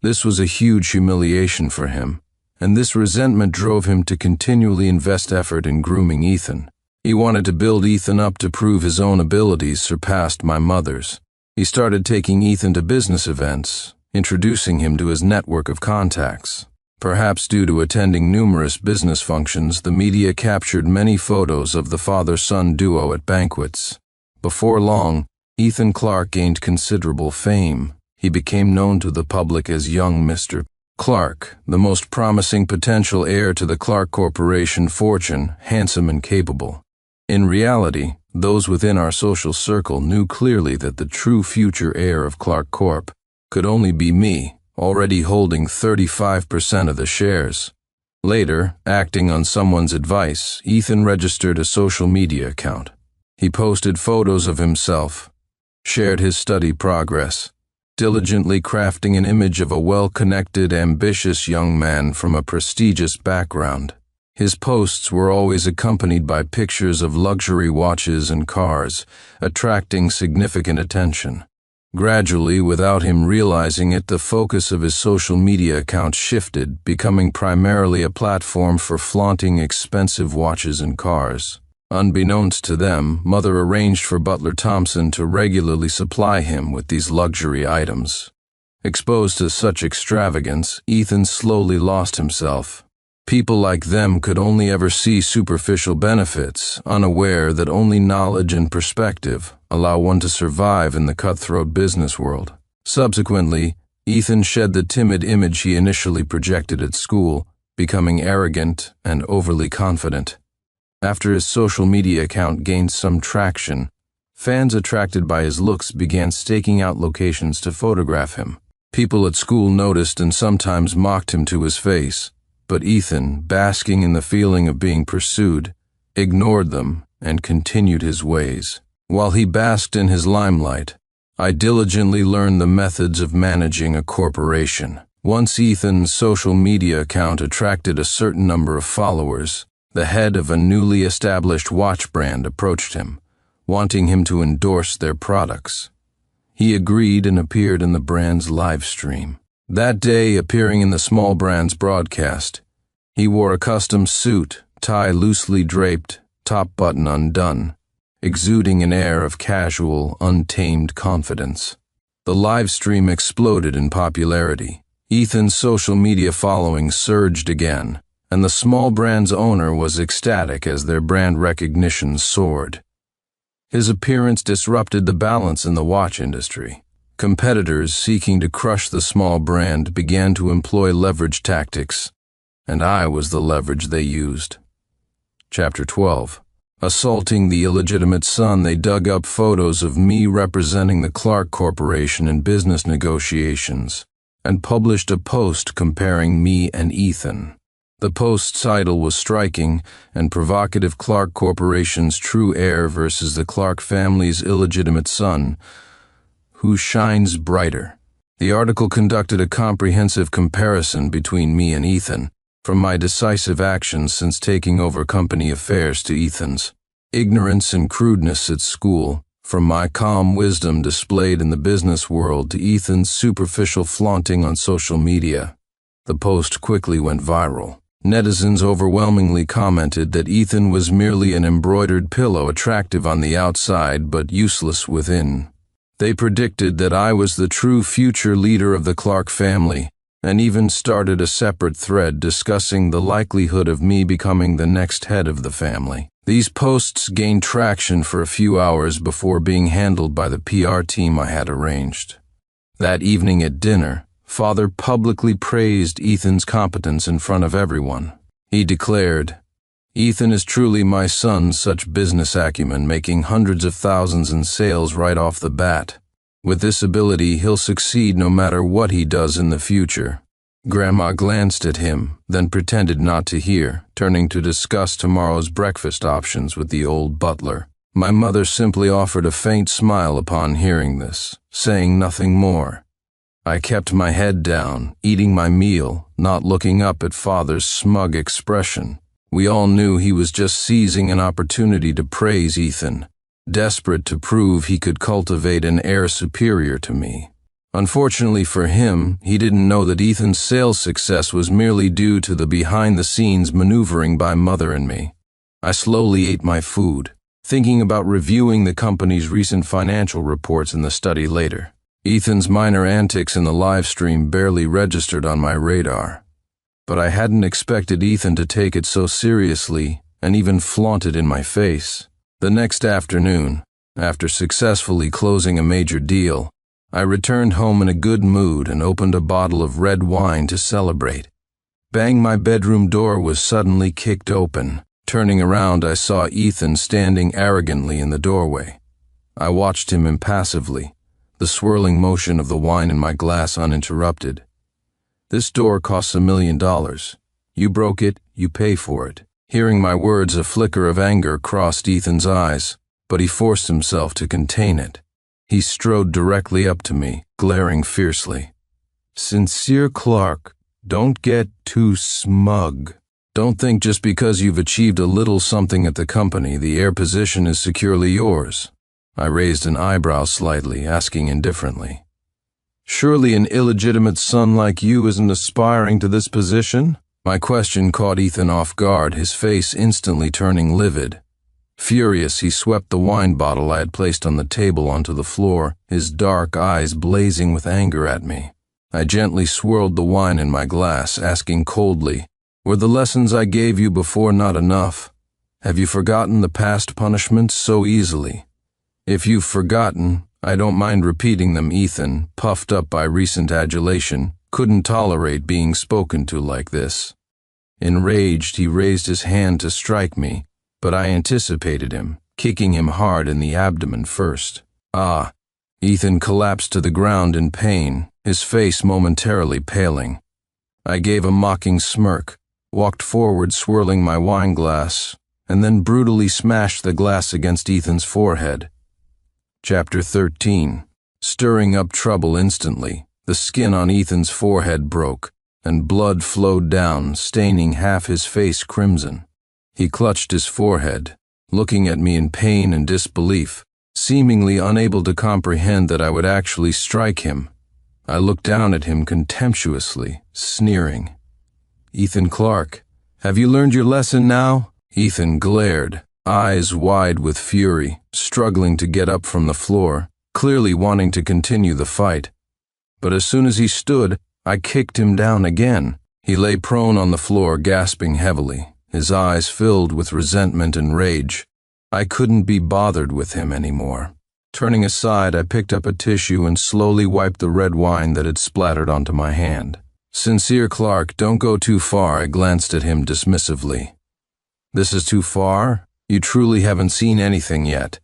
This was a huge humiliation for him, and this resentment drove him to continually invest effort in grooming Ethan. He wanted to build Ethan up to prove his own abilities surpassed my mother's. He started taking Ethan to business events, introducing him to his network of contacts. Perhaps due to attending numerous business functions, the media captured many photos of the father-son duo at banquets. Before long, Ethan Clark gained considerable fame. He became known to the public as young Mr. Clark, the most promising potential heir to the Clark Corporation fortune, handsome and capable. In reality, those within our social circle knew clearly that the true future heir of Clark Corp could only be me, already holding 35% of the shares. Later, acting on someone's advice, Ethan registered a social media account. He posted photos of himself, shared his study progress, diligently crafting an image of a well-connected, ambitious young man from a prestigious background. His posts were always accompanied by pictures of luxury watches and cars, attracting significant attention. Gradually, without him realizing it, the focus of his social media account shifted, becoming primarily a platform for flaunting expensive watches and cars. Unbeknownst to them, Mother arranged for Butler Thompson to regularly supply him with these luxury items. Exposed to such extravagance, Ethan slowly lost himself. People like them could only ever see superficial benefits, unaware that only knowledge and perspective allow one to survive in the cutthroat business world. Subsequently, Ethan shed the timid image he initially projected at school, becoming arrogant and overly confident. After his social media account gained some traction, fans attracted by his looks began staking out locations to photograph him. People at school noticed and sometimes mocked him to his face, But Ethan, basking in the feeling of being pursued, ignored them and continued his ways. While he basked in his limelight, I diligently learned the methods of managing a corporation. Once Ethan's social media account attracted a certain number of followers, the head of a newly established watch brand approached him, wanting him to endorse their products. He agreed and appeared in the brand's live stream. That day, appearing in the small brand's broadcast, he wore a custom suit, tie loosely draped, top button undone, exuding an air of casual, untamed confidence. The live stream exploded in popularity. Ethan's social media following surged again, and the small brand's owner was ecstatic as their brand recognition soared. His appearance disrupted the balance in the watch industry. Competitors seeking to crush the small brand began to employ leverage tactics, and I was the leverage they used. Chapter 12. Assaulting the illegitimate son, they dug up photos of me representing the Clark Corporation in business negotiations, and published a post comparing me and Ethan. The post's title was striking and provocative: Clark Corporation's true heir versus the Clark family's illegitimate son. Who shines brighter? The article conducted a comprehensive comparison between me and Ethan, from my decisive actions since taking over company affairs to Ethan's ignorance and crudeness at school, from my calm wisdom displayed in the business world to Ethan's superficial flaunting on social media. The post quickly went viral. Netizens overwhelmingly commented that Ethan was merely an embroidered pillow, attractive on the outside but useless within. They predicted that I was the true future leader of the Clark family, and even started a separate thread discussing the likelihood of me becoming the next head of the family. These posts gained traction for a few hours before being handled by the PR team I had arranged. That evening at dinner, Father publicly praised Ethan's competence in front of everyone. He declared, "Ethan is truly my son's such business acumen, making hundreds of thousands in sales right off the bat. With this ability, he'll succeed no matter what he does in the future." Grandma glanced at him, then pretended not to hear, turning to discuss tomorrow's breakfast options with the old butler. My mother simply offered a faint smile upon hearing this, saying nothing more. I kept my head down, eating my meal, not looking up at Father's smug expression. We all knew he was just seizing an opportunity to praise Ethan, desperate to prove he could cultivate an heir superior to me. Unfortunately for him, he didn't know that Ethan's sales success was merely due to the behind-the-scenes maneuvering by Mother and me. I slowly ate my food, thinking about reviewing the company's recent financial reports in the study later. Ethan's minor antics in the live stream barely registered on my radar, but I hadn't expected Ethan to take it so seriously and even flaunt it in my face. The next afternoon, after successfully closing a major deal, I returned home in a good mood and opened a bottle of red wine to celebrate. Bang! My bedroom door was suddenly kicked open. Turning around, I saw Ethan standing arrogantly in the doorway. I watched him impassively, the swirling motion of the wine in my glass uninterrupted. "This door costs $1 million. You broke it, you pay for it." Hearing my words, a flicker of anger crossed Ethan's eyes, but he forced himself to contain it. He strode directly up to me, glaring fiercely. "Sincere Clark, don't get too smug. Don't think just because you've achieved a little something at the company, the heir position is securely yours." I raised an eyebrow slightly, asking indifferently, "Surely an illegitimate son like you isn't aspiring to this position?" My question caught Ethan off guard, his face instantly turning livid. Furious, he swept the wine bottle I had placed on the table onto the floor, his dark eyes blazing with anger at me. I gently swirled the wine in my glass, asking coldly, "Were the lessons I gave you before not enough? Have you forgotten the past punishments so easily?" "If you've forgotten, I don't mind repeating them." Ethan, puffed up by recent adulation, couldn't tolerate being spoken to like this. Enraged, he raised his hand to strike me, but I anticipated him, kicking him hard in the abdomen first. "Ah!" Ethan collapsed to the ground in pain, his face momentarily paling. I gave a mocking smirk, walked forward swirling my wine glass, and then brutally smashed the glass against Ethan's forehead. Chapter 13. Stirring up trouble instantly, the skin on Ethan's forehead broke, and blood flowed down, staining half his face crimson. He clutched his forehead, looking at me in pain and disbelief, seemingly unable to comprehend that I would actually strike him. I looked down at him contemptuously, sneering. "Ethan Clark, have you learned your lesson now?" Ethan glared, eyes wide with fury, struggling to get up from the floor, clearly wanting to continue the fight. But as soon as he stood, I kicked him down again. He lay prone on the floor, gasping heavily, his eyes filled with resentment and rage. I couldn't be bothered with him anymore. Turning aside, I picked up a tissue and slowly wiped the red wine that had splattered onto my hand. "Sincere Clark, don't go too far," I glanced at him dismissively. "This is too far? You truly haven't seen anything yet."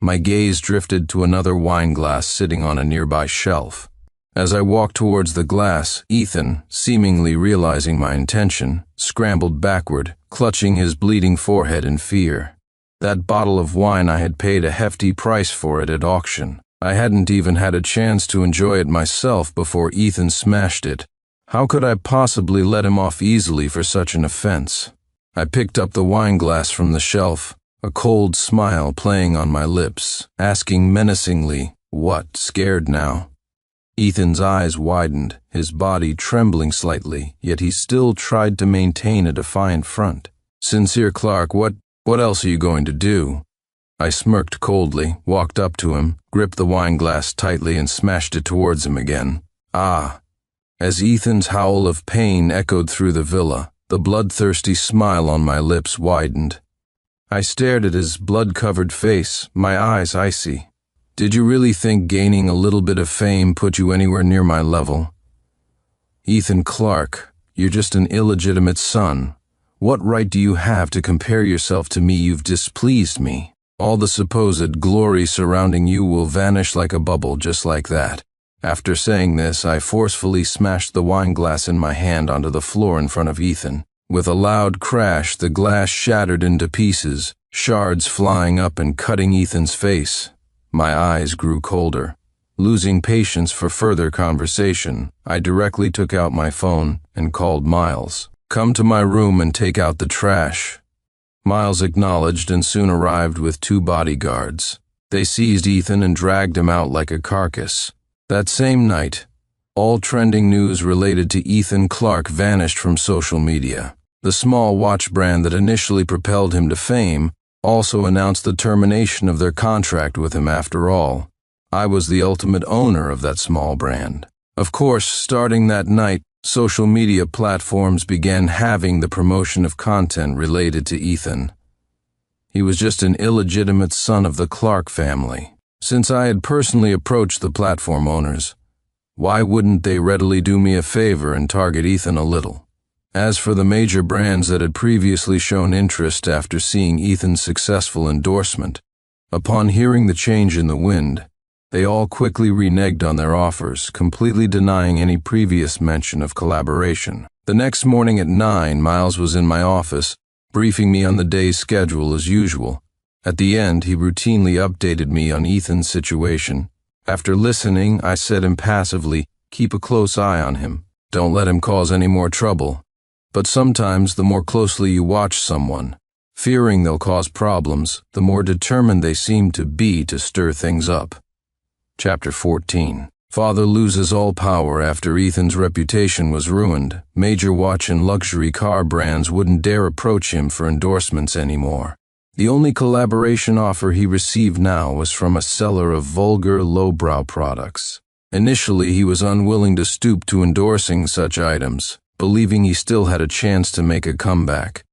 My gaze drifted to another wine glass sitting on a nearby shelf. As I walked towards the glass, Ethan, seemingly realizing my intention, scrambled backward, clutching his bleeding forehead in fear. That bottle of wine, I had paid a hefty price for it at auction. I hadn't even had a chance to enjoy it myself before Ethan smashed it. How could I possibly let him off easily for such an offense? I picked up the wine glass from the shelf, a cold smile playing on my lips, asking menacingly, "What, scared now?" Ethan's eyes widened, his body trembling slightly, yet he still tried to maintain a defiant front. "Sincere Clark, what else are you going to do?" I smirked coldly, walked up to him, gripped the wine glass tightly and smashed it towards him again. "Ah!" As Ethan's howl of pain echoed through the villa, the bloodthirsty smile on my lips widened. I stared at his blood-covered face, my eyes icy. "Did you really think gaining a little bit of fame put you anywhere near my level? Ethan Clark, you're just an illegitimate son. What right do you have to compare yourself to me? You've displeased me. All the supposed glory surrounding you will vanish like a bubble just like that." After saying this, I forcefully smashed the wine glass in my hand onto the floor in front of Ethan. With a loud crash, the glass shattered into pieces, shards flying up and cutting Ethan's face. My eyes grew colder. Losing patience for further conversation, I directly took out my phone and called Miles. "Come to my room and take out the trash." Miles acknowledged and soon arrived with 2 bodyguards. They seized Ethan and dragged him out like a carcass. That same night, all trending news related to Ethan Clark vanished from social media. The small watch brand that initially propelled him to fame also announced the termination of their contract with him. After all, I was the ultimate owner of that small brand. Of course, starting that night, social media platforms began having the promotion of content related to Ethan. He was just an illegitimate son of the Clark family. Since I had personally approached the platform owners, why wouldn't they readily do me a favor and target Ethan a little? As for the major brands that had previously shown interest after seeing Ethan's successful endorsement, upon hearing the change in the wind, they all quickly reneged on their offers, completely denying any previous mention of collaboration. The next morning at 9, Miles was in my office, briefing me on the day's schedule as usual. At the end, he routinely updated me on Ethan's situation. After listening, I said impassively, "Keep a close eye on him. Don't let him cause any more trouble." But sometimes the more closely you watch someone, fearing they'll cause problems, the more determined they seem to be to stir things up. Chapter 14. Father loses all power after Ethan's reputation was ruined. Major watch and luxury car brands wouldn't dare approach him for endorsements anymore. The only collaboration offer he received now was from a seller of vulgar, lowbrow products. Initially, he was unwilling to stoop to endorsing such items, believing he still had a chance to make a comeback.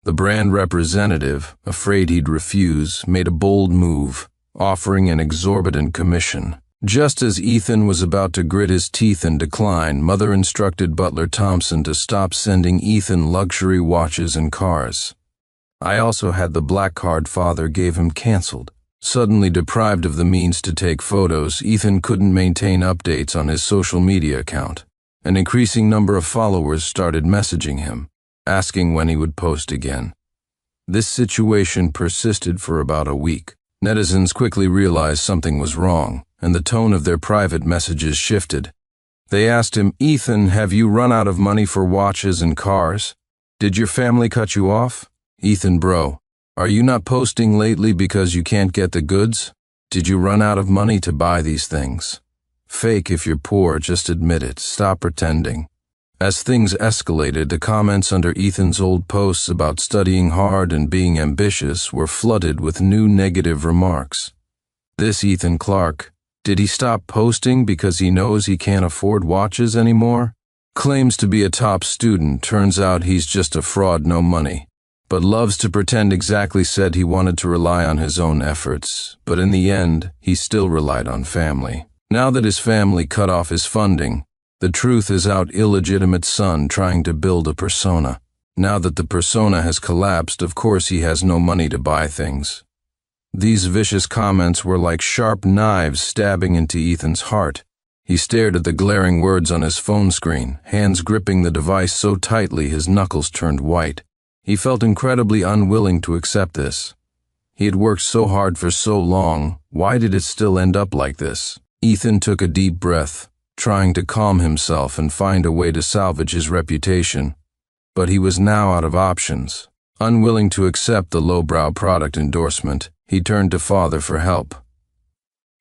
The brand representative, afraid he'd refuse, made a bold move, offering an exorbitant commission. Just as Ethan was about to grit his teeth and decline, Mother instructed Butler Thompson to stop sending Ethan luxury watches and cars. I also had the black card Father gave him canceled. Suddenly deprived of the means to take photos, Ethan couldn't maintain updates on his social media account. An increasing number of followers started messaging him. asking when he would post again. This situation persisted for about a week. Netizens quickly realized something was wrong, and the tone of their private messages shifted. They asked him, "Ethan, have you run out of money for watches and cars? Did your family cut you off? Ethan, bro, are you not posting lately because you can't get the goods? Did you run out of money to buy these things? Fake if you're poor, just admit it, stop pretending." As things escalated, the comments under Ethan's old posts about studying hard and being ambitious were flooded with new negative remarks. This Ethan Clark, did he stop posting because he knows he can't afford watches anymore? Claims to be a top student, turns out he's just a fraud, no money. But loves to pretend exactly said he wanted to rely on his own efforts, but in the end, he still relied on family. Now that his family cut off his funding, the truth is out. Illegitimate son trying to build a persona. Now that the persona has collapsed, of course he has no money to buy things. These vicious comments were like sharp knives stabbing into Ethan's heart. He stared at the glaring words on his phone screen, hands gripping the device so tightly his knuckles turned white. He felt incredibly unwilling to accept this. He had worked so hard for so long, why did it still end up like this? Ethan took a deep breath, trying to calm himself and find a way to salvage his reputation. But he was now out of options. Unwilling to accept the lowbrow product endorsement, he turned to father for help.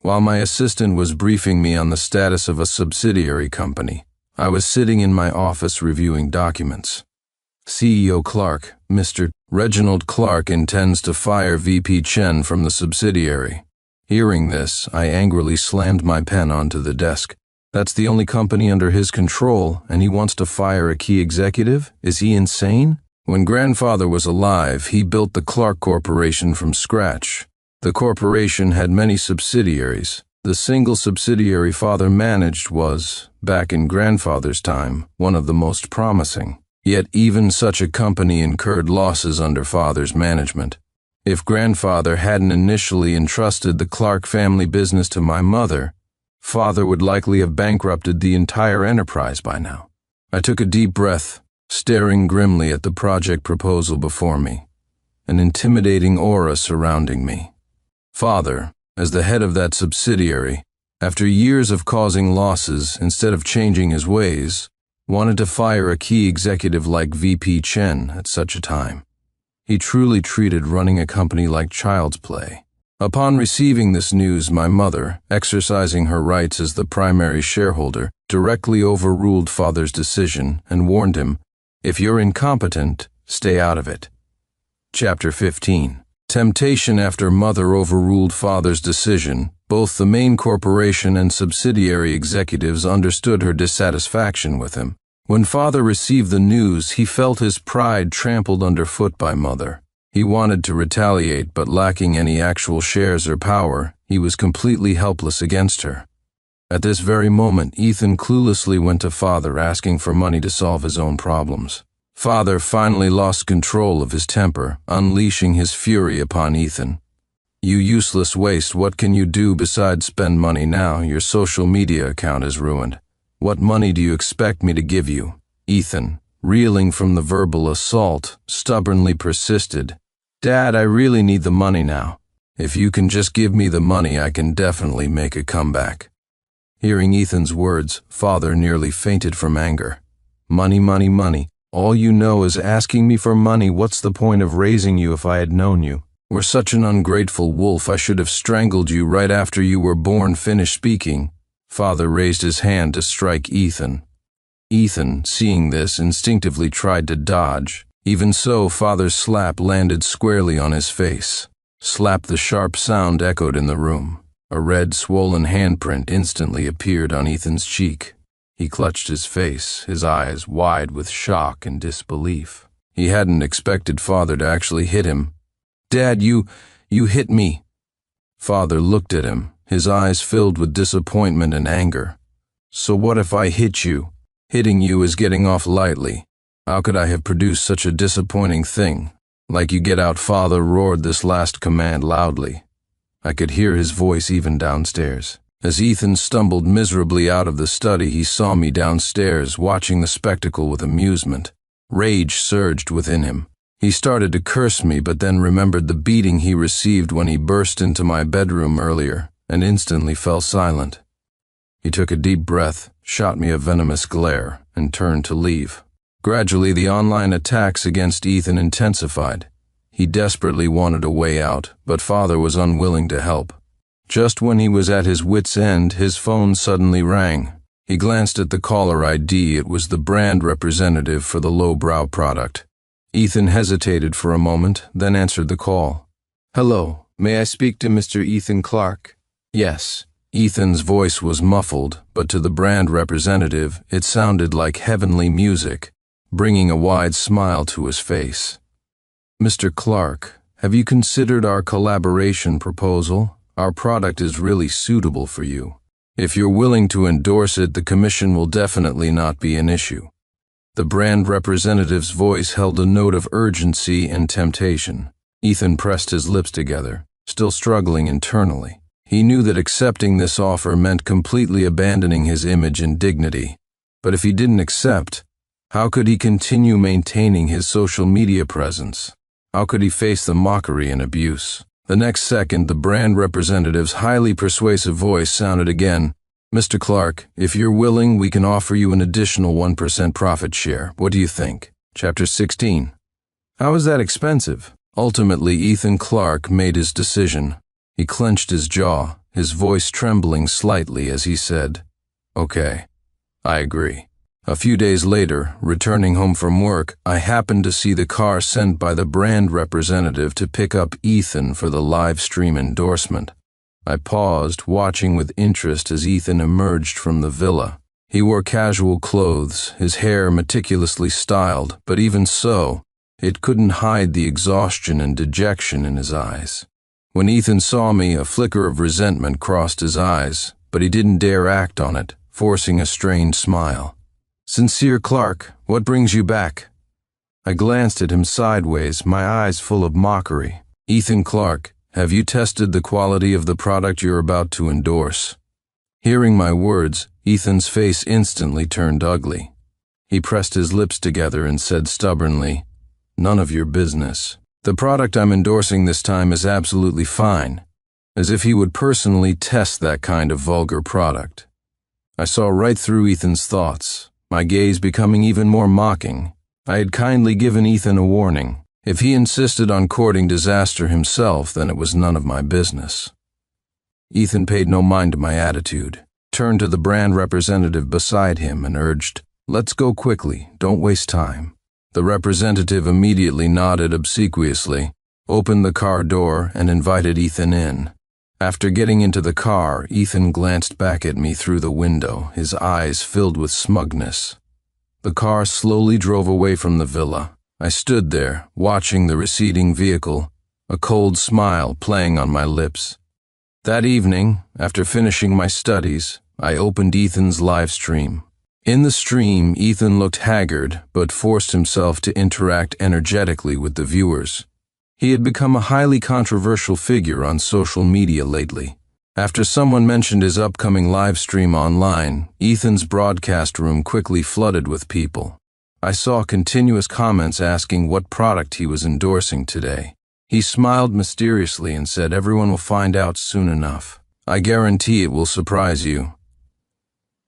While my assistant was briefing me on the status of a subsidiary company, I was sitting in my office reviewing documents. CEO Clark, Mr. Reginald Clark, intends to fire VP Chen from the subsidiary. Hearing this, I angrily slammed my pen onto the desk. That's the only company under his control, and he wants to fire a key executive? Is he insane? When grandfather was alive, he built the Clark Corporation from scratch. The corporation had many subsidiaries. The single subsidiary father managed was, back in grandfather's time, one of the most promising. Yet even such a company incurred losses under father's management. If grandfather hadn't initially entrusted the Clark family business to my mother, father would likely have bankrupted the entire enterprise by now. I took a deep breath, staring grimly at the project proposal before me, an intimidating aura surrounding me. Father, as the head of that subsidiary, after years of causing losses instead of changing his ways, wanted to fire a key executive like VP Chen at such a time. He truly treated running a company like child's play. Upon receiving this news, my mother, exercising her rights as the primary shareholder, directly overruled father's decision and warned him, "If you're incompetent, stay out of it." Chapter 15. Temptation. After mother overruled father's decision, both the main corporation and subsidiary executives understood her dissatisfaction with him. When father received the news, he felt his pride trampled underfoot by mother. He wanted to retaliate, but lacking any actual shares or power, he was completely helpless against her. At this very moment, Ethan cluelessly went to father asking for money to solve his own problems. Father finally lost control of his temper, unleashing his fury upon Ethan. "You useless waste, what can you do besides spend money now? Your social media account is ruined. What money do you expect me to give you?" Ethan, reeling from the verbal assault, stubbornly persisted. "Dad, I really need the money now. If you can just give me the money, I can definitely make a comeback." Hearing Ethan's words, father nearly fainted from anger. "Money, money, money. All you know is asking me for money. What's the point of raising you if I had known you? We're such an ungrateful wolf. I should have strangled you right after you were born." Finished speaking, father raised his hand to strike Ethan. Ethan, seeing this, instinctively tried to dodge. Even so, father's slap landed squarely on his face. Slap. The sharp sound echoed in the room. A red, swollen handprint instantly appeared on Ethan's cheek. He clutched his face, his eyes wide with shock and disbelief. He hadn't expected father to actually hit him. "Dad, you hit me." Father looked at him, his eyes filled with disappointment and anger. "So what if I hit you? Hitting you is getting off lightly. How could I have produced such a disappointing thing? Like you get out." Father roared this last command loudly. I could hear his voice even downstairs. As Ethan stumbled miserably out of the study, he saw me downstairs, watching the spectacle with amusement. Rage surged within him. He started to curse me, but then remembered the beating he received when he burst into my bedroom earlier, and instantly fell silent. He took a deep breath, shot me a venomous glare, and turned to leave. Gradually, the online attacks against Ethan intensified. He desperately wanted a way out, but Father was unwilling to help. Just when he was at his wit's end, his phone suddenly rang. He glanced at the caller ID. It was the brand representative for the lowbrow product. Ethan hesitated for a moment, then answered the call. "Hello, may I speak to Mr. Ethan Clark?" "Yes." Ethan's voice was muffled, but to the brand representative, it sounded like heavenly music, bringing a wide smile to his face. "Mr. Clark, have you considered our collaboration proposal? Our product is really suitable for you. If you're willing to endorse it, the commission will definitely not be an issue." The brand representative's voice held a note of urgency and temptation. Ethan pressed his lips together, still struggling internally. He knew that accepting this offer meant completely abandoning his image and dignity. But if he didn't accept, how could he continue maintaining his social media presence? How could he face the mockery and abuse? The next second, the brand representative's highly persuasive voice sounded again. "Mr. Clark, if you're willing, we can offer you an additional 1% profit share. What do you think?" Chapter 16. How is that expensive? Ultimately, Ethan Clark made his decision. He clenched his jaw, his voice trembling slightly as he said, "Okay, I agree." A few days later, returning home from work, I happened to see the car sent by the brand representative to pick up Ethan for the live stream endorsement. I paused, watching with interest as Ethan emerged from the villa. He wore casual clothes, his hair meticulously styled, but even so, it couldn't hide the exhaustion and dejection in his eyes. When Ethan saw me, a flicker of resentment crossed his eyes, but he didn't dare act on it, forcing a strained smile. "Sincere Clark, what brings you back?" I glanced at him sideways, my eyes full of mockery. "Ethan Clark, have you tested the quality of the product you're about to endorse?" Hearing my words, Ethan's face instantly turned ugly. He pressed his lips together and said stubbornly, "None of your business. The product I'm endorsing this time is absolutely fine," as if he would personally test that kind of vulgar product. I saw right through Ethan's thoughts, my gaze becoming even more mocking. I had kindly given Ethan a warning. If he insisted on courting disaster himself, then it was none of my business. Ethan paid no mind to my attitude, turned to the brand representative beside him and urged, "Let's go quickly, don't waste time." The representative immediately nodded obsequiously, opened the car door, and invited Ethan in. After getting into the car, Ethan glanced back at me through the window, his eyes filled with smugness. The car slowly drove away from the villa. I stood there, watching the receding vehicle, a cold smile playing on my lips. That evening, after finishing my studies, I opened Ethan's live stream. In the stream, Ethan looked haggard, but forced himself to interact energetically with the viewers. He had become a highly controversial figure on social media lately. After someone mentioned his upcoming live stream online, Ethan's broadcast room quickly flooded with people. I saw continuous comments asking what product he was endorsing today. He smiled mysteriously and said, "Everyone will find out soon enough. I guarantee it will surprise you."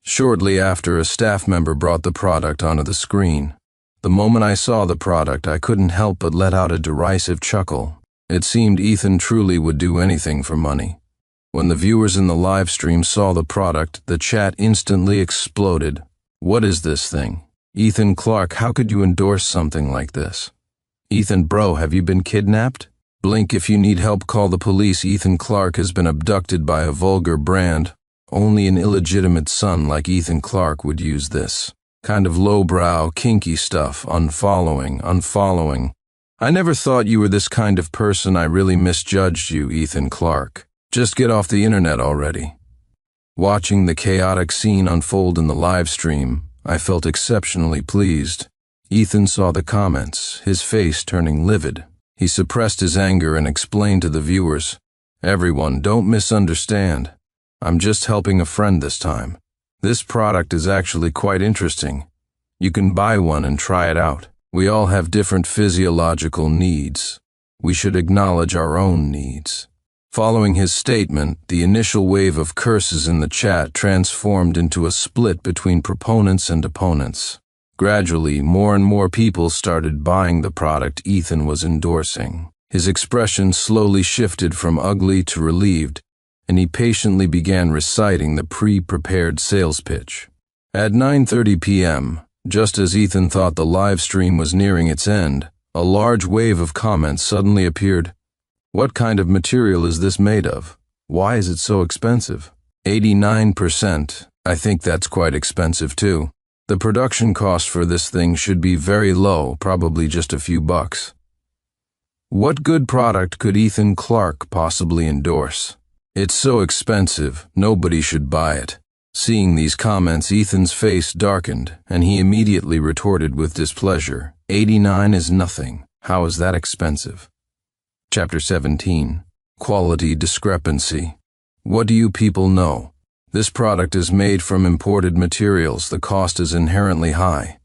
Shortly after, a staff member brought the product onto the screen. The moment I saw the product, I couldn't help but let out a derisive chuckle. It seemed Ethan truly would do anything for money. When the viewers in the live stream saw the product, the chat instantly exploded. "What is this thing? Ethan Clark, how could you endorse something like this? Ethan, bro, have you been kidnapped? Blink if you need help, call the police. Ethan Clark has been abducted by a vulgar brand. Only an illegitimate son like Ethan Clark would use this. Kind of lowbrow, kinky stuff, unfollowing. I never thought you were this kind of person. I really misjudged you, Ethan Clark. Just get off the internet already." Watching the chaotic scene unfold in the live stream, I felt exceptionally pleased. Ethan saw the comments, his face turning livid. He suppressed his anger and explained to the viewers, "Everyone, don't misunderstand. I'm just helping a friend this time. This product is actually quite interesting. You can buy one and try it out. We all have different physiological needs. We should acknowledge our own needs. Following his statement, the initial wave of curses in the chat transformed into a split between proponents and opponents. Gradually, more and more people started buying the product Ethan was endorsing. His expression slowly shifted from ugly to relieved, and he patiently began reciting the pre-prepared sales pitch. At 9:30 p.m., just as Ethan thought the live stream was nearing its end, a large wave of comments suddenly appeared. What kind of material is this made of? Why is it so expensive? 89%. I think that's quite expensive too. The production cost for this thing should be very low, probably just a few bucks. What good product could Ethan Clark possibly endorse? It's so expensive, nobody should buy it. Seeing these comments, Ethan's face darkened, and he immediately retorted with displeasure. 89 is nothing. How is that expensive? Chapter 17. Quality Discrepancy. What do you people know? This product is made from imported materials. The cost is inherently high.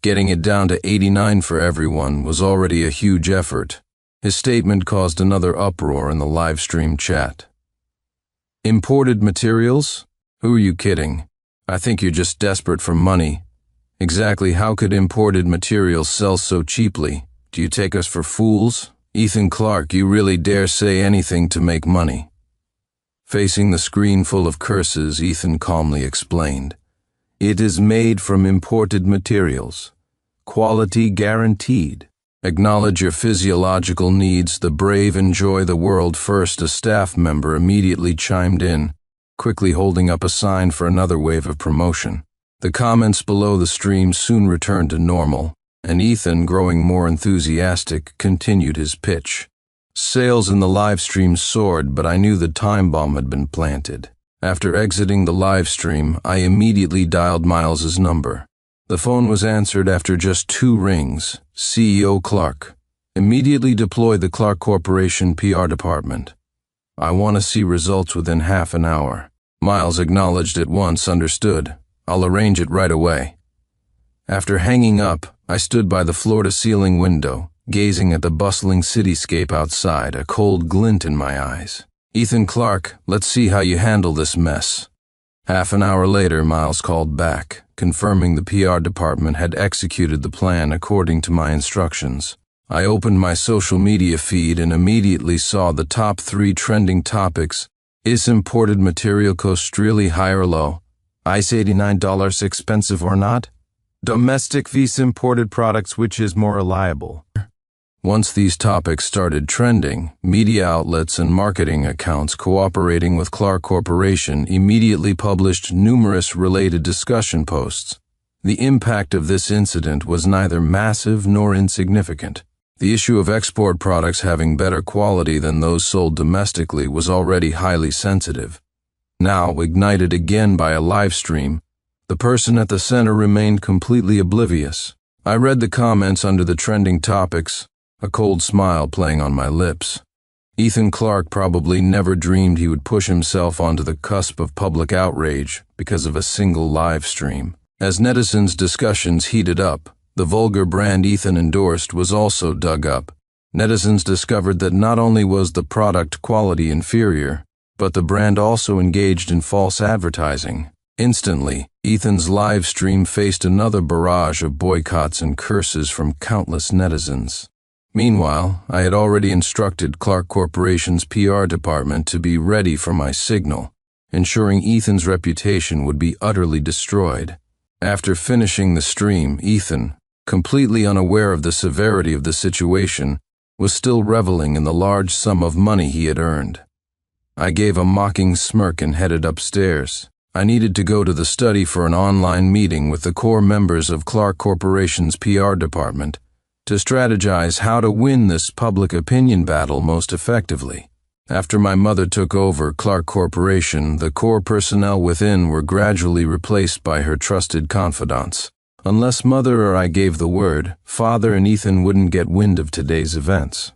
Getting it down to 89 for everyone was already a huge effort. His statement caused another uproar in the live stream chat. Imported materials? Who are you kidding? I think you're just desperate for money. Exactly how could imported materials sell so cheaply? Do you take us for fools? Ethan Clark, you really dare say anything to make money? Facing the screen full of curses, Ethan calmly explained. It is made from imported materials. Quality guaranteed. Acknowledge your physiological needs. The brave enjoy the world first. A staff member immediately chimed in, quickly holding up a sign for another wave of promotion. The comments below the stream soon returned to normal, and Ethan, growing more enthusiastic, continued his pitch. Sales in the live stream soared, but I knew the time bomb had been planted. After exiting the live stream, I immediately dialed Miles's number. The phone was answered after just 2 rings. CEO Clark. Immediately deploy the Clark Corporation PR department. I want to see results within half an hour. Miles acknowledged at once. Understood. I'll arrange it right away. After hanging up, I stood by the floor-to-ceiling window, gazing at the bustling cityscape outside, a cold glint in my eyes. Ethan Clark, let's see how you handle this mess. Half an hour later, Miles called back, confirming the PR department had executed the plan according to my instructions. I opened my social media feed and immediately saw the top 3 trending topics. Is imported material cost really high or low? Is $89 expensive or not? Domestic vs imported products, which is more reliable? Once these topics started trending, media outlets and marketing accounts cooperating with Clark Corporation immediately published numerous related discussion posts. The impact of this incident was neither massive nor insignificant. The issue of export products having better quality than those sold domestically was already highly sensitive. Now, ignited again by a live stream, the person at the center remained completely oblivious. I read the comments under the trending topics, a cold smile playing on my lips. Ethan Clark probably never dreamed he would push himself onto the cusp of public outrage because of a single live stream. As netizens' discussions heated up, the vulgar brand Ethan endorsed was also dug up. Netizens discovered that not only was the product quality inferior, but the brand also engaged in false advertising. Instantly, Ethan's live stream faced another barrage of boycotts and curses from countless netizens. Meanwhile, I had already instructed Clark Corporation's PR department to be ready for my signal, ensuring Ethan's reputation would be utterly destroyed. After finishing the stream, Ethan, completely unaware of the severity of the situation, was still reveling in the large sum of money he had earned. I gave a mocking smirk and headed upstairs. I needed to go to the study for an online meeting with the core members of Clark Corporation's PR department to strategize how to win this public opinion battle most effectively. After my mother took over Clark Corporation, the core personnel within were gradually replaced by her trusted confidants. Unless Mother or I gave the word, Father and Ethan wouldn't get wind of today's events.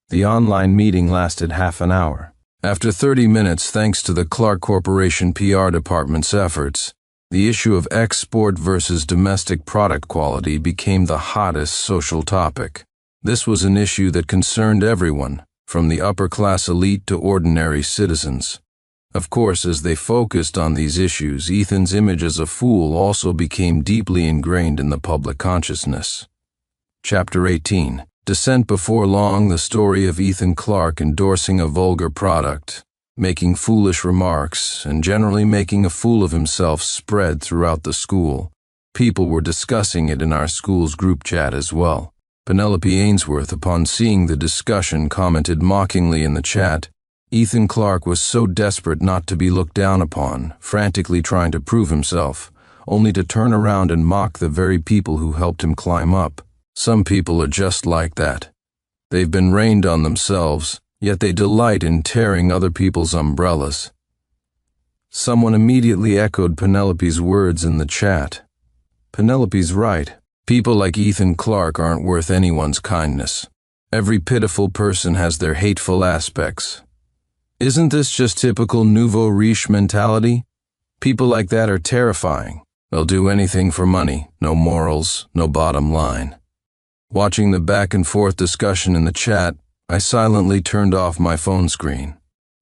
The online meeting lasted half an hour. After 30 minutes, thanks to the Clark Corporation PR department's efforts, The issue of export versus domestic product quality became the hottest social topic. This was an issue that concerned everyone, from the upper-class elite to ordinary citizens. Of course, as they focused on these issues, Ethan's image as a fool also became deeply ingrained in the public consciousness. Chapter 18. Descent. Before long, the story of Ethan Clark endorsing a vulgar product, making foolish remarks, and generally making a fool of himself spread throughout the school. People were discussing it in our school's group chat as well. Penelope Ainsworth, upon seeing the discussion, commented mockingly in the chat, "Ethan Clark was so desperate not to be looked down upon, frantically trying to prove himself, only to turn around and mock the very people who helped him climb up. Some people are just like that. They've been rained on themselves, yet they delight in tearing other people's umbrellas." Someone immediately echoed Penelope's words in the chat. Penelope's right. People like Ethan Clark aren't worth anyone's kindness. Every pitiful person has their hateful aspects. Isn't this just typical nouveau riche mentality? People like that are terrifying. They'll do anything for money, no morals, no bottom line. Watching the back and forth discussion in the chat, I silently turned off my phone screen.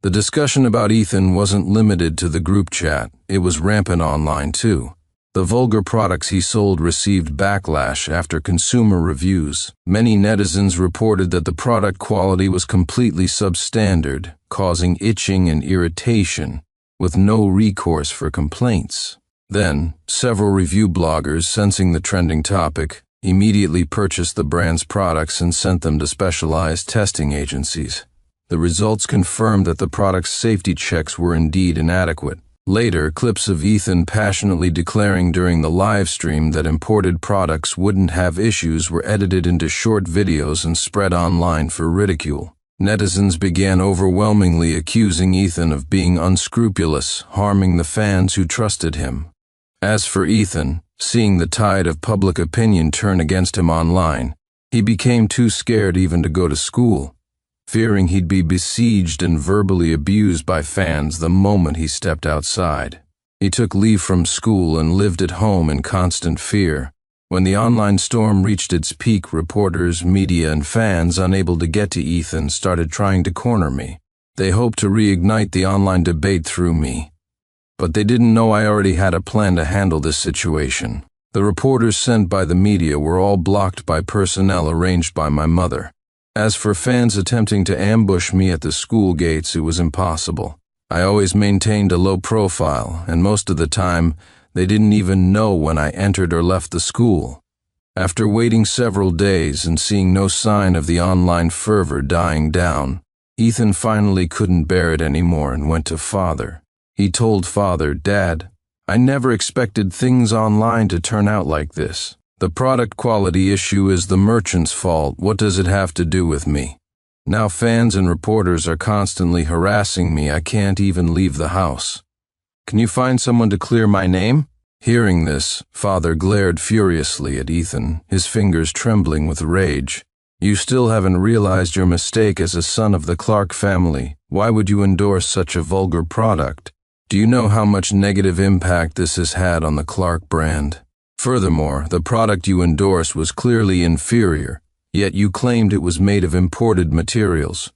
The discussion about Ethan wasn't limited to the group chat, it was rampant online too. The vulgar products he sold received backlash after consumer reviews. Many netizens reported that the product quality was completely substandard, causing itching and irritation, with no recourse for complaints. Then, several review bloggers, sensing the trending topic, immediately purchased the brand's products and sent them to specialized testing agencies. The results confirmed that the product's safety checks were indeed inadequate. Later, clips of Ethan passionately declaring during the live stream that imported products wouldn't have issues were edited into short videos and spread online for ridicule. Netizens began overwhelmingly accusing Ethan of being unscrupulous, harming the fans who trusted him. As for Ethan, seeing the tide of public opinion turn against him online, he became too scared even to go to school, fearing he'd be besieged and verbally abused by fans the moment he stepped outside. He took leave from school and lived at home in constant fear. When the online storm reached its peak, reporters, media, and fans unable to get to Ethan started trying to corner me. They hoped to reignite the online debate through me. But they didn't know I already had a plan to handle this situation. The reporters sent by the media were all blocked by personnel arranged by my mother. As for fans attempting to ambush me at the school gates, it was impossible. I always maintained a low profile, and most of the time, they didn't even know when I entered or left the school. After waiting several days and seeing no sign of the online fervor dying down, Ethan finally couldn't bear it anymore and went to Father. He told Father, "Dad, I never expected things online to turn out like this. The product quality issue is the merchant's fault. What does it have to do with me? Now fans and reporters are constantly harassing me. I can't even leave the house. Can you find someone to clear my name?" Hearing this, Father glared furiously at Ethan, his fingers trembling with rage. "You still haven't realized your mistake as a son of the Clark family. Why would you endorse such a vulgar product? Do you know how much negative impact this has had on the Clark brand? Furthermore, the product you endorsed was clearly inferior, yet you claimed it was made of imported materials.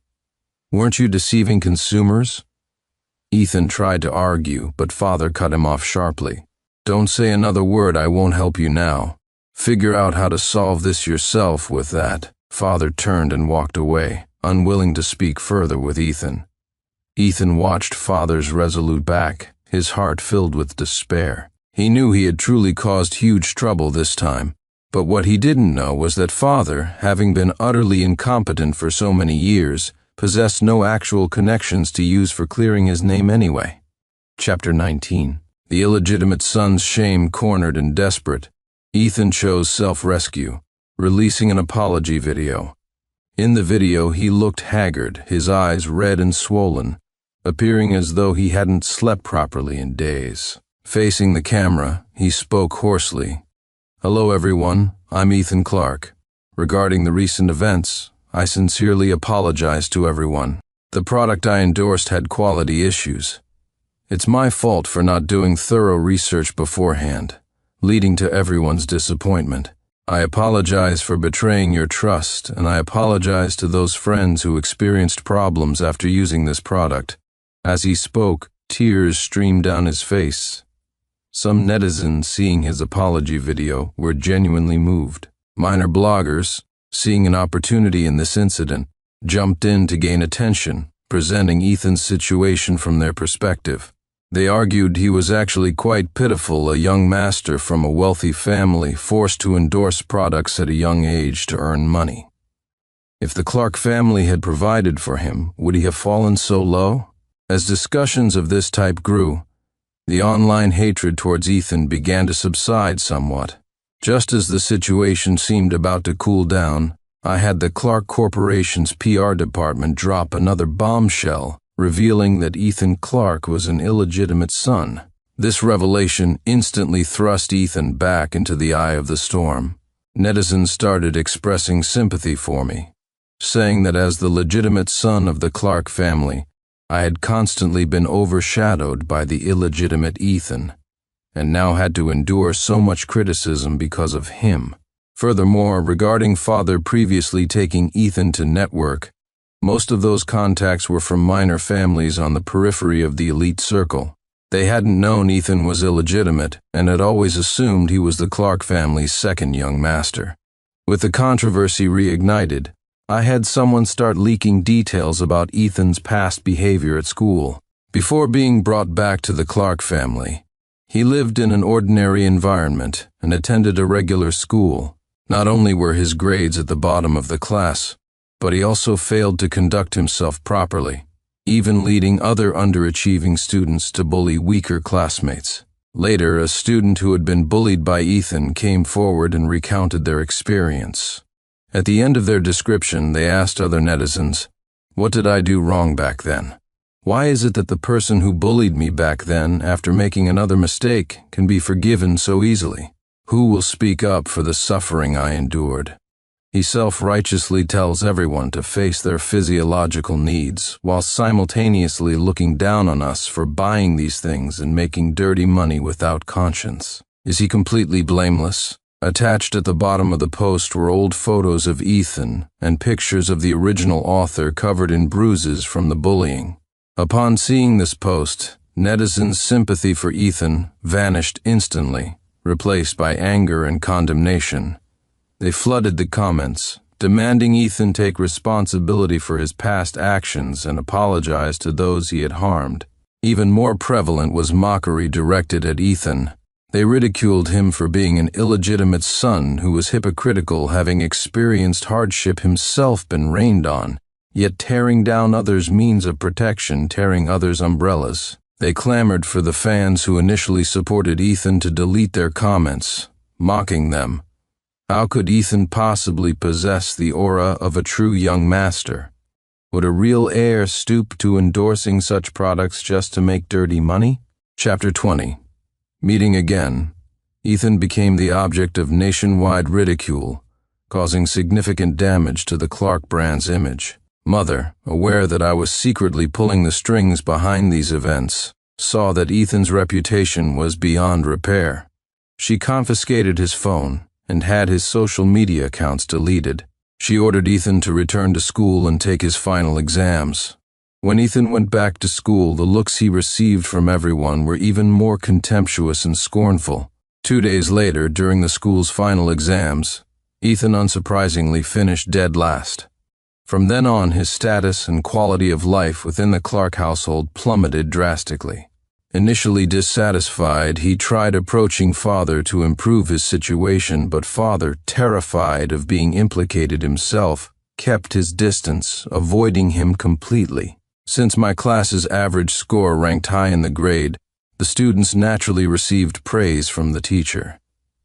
Weren't you deceiving consumers?" Ethan tried to argue, but Father cut him off sharply. "Don't say another word, I won't help you now. Figure out how to solve this yourself with that." Father turned and walked away, unwilling to speak further with Ethan. Ethan watched Father's resolute back, his heart filled with despair. He knew he had truly caused huge trouble this time, but what he didn't know was that Father, having been utterly incompetent for so many years, possessed no actual connections to use for clearing his name anyway. Chapter 19. The illegitimate son's shame cornered and desperate, Ethan chose self-rescue, releasing an apology video. In the video, he looked haggard, his eyes red and swollen, appearing as though he hadn't slept properly in days. Facing the camera, he spoke hoarsely. "Hello everyone, I'm Ethan Clark. Regarding the recent events, I sincerely apologize to everyone. The product I endorsed had quality issues. It's my fault for not doing thorough research beforehand, leading to everyone's disappointment. I apologize for betraying your trust, and I apologize to those friends who experienced problems after using this product." As he spoke, tears streamed down his face. Some netizens, seeing his apology video, were genuinely moved. Minor bloggers, seeing an opportunity in this incident, jumped in to gain attention, presenting Ethan's situation from their perspective. They argued he was actually quite pitiful, a young master from a wealthy family forced to endorse products at a young age to earn money. If the Clark family had provided for him, would he have fallen so low? As discussions of this type grew, the online hatred towards Ethan began to subside somewhat. Just as the situation seemed about to cool down, I had the Clark Corporation's PR department drop another bombshell, revealing that Ethan Clark was an illegitimate son. This revelation instantly thrust Ethan back into the eye of the storm. Netizens started expressing sympathy for me, saying that as the legitimate son of the Clark family, I had constantly been overshadowed by the illegitimate Ethan, and now had to endure so much criticism because of him. Furthermore, regarding father previously taking Ethan to network, most of those contacts were from minor families on the periphery of the elite circle. They hadn't known Ethan was illegitimate and had always assumed he was the Clark family's second young master. With the controversy reignited, I had someone start leaking details about Ethan's past behavior at school. Before being brought back to the Clark family, he lived in an ordinary environment and attended a regular school. Not only were his grades at the bottom of the class, but he also failed to conduct himself properly, even leading other underachieving students to bully weaker classmates. Later, a student who had been bullied by Ethan came forward and recounted their experience. At the end of their description, they asked other netizens, "What did I do wrong back then? Why is it that the person who bullied me back then, after making another mistake, can be forgiven so easily? Who will speak up for the suffering I endured?" He self-righteously tells everyone to face their physiological needs, while simultaneously looking down on us for buying these things and making dirty money without conscience. Is he completely blameless? Attached at the bottom of the post were old photos of Ethan and pictures of the original author covered in bruises from the bullying. Upon seeing this post, netizens' sympathy for Ethan vanished instantly, replaced by anger and condemnation. They flooded the comments, demanding Ethan take responsibility for his past actions and apologize to those he had harmed. Even more prevalent was mockery directed at Ethan. They ridiculed him for being an illegitimate son who was hypocritical, having experienced hardship himself been rained on, yet tearing down others' means of protection, tearing others' umbrellas. They clamored for the fans who initially supported Ethan to delete their comments, mocking them. How could Ethan possibly possess the aura of a true young master? Would a real heir stoop to endorsing such products just to make dirty money? Chapter 20. Meeting again, Ethan became the object of nationwide ridicule, causing significant damage to the Clark brand's image. Mother, aware that I was secretly pulling the strings behind these events, saw that Ethan's reputation was beyond repair. She confiscated his phone and had his social media accounts deleted. She ordered Ethan to return to school and take his final exams. When Ethan went back to school, the looks he received from everyone were even more contemptuous and scornful. 2 days later, during the school's final exams, Ethan unsurprisingly finished dead last. From then on, his status and quality of life within the Clark household plummeted drastically. Initially dissatisfied, he tried approaching father to improve his situation, but father, terrified of being implicated himself, kept his distance, avoiding him completely. Since my class's average score ranked high in the grade, the students naturally received praise from the teacher.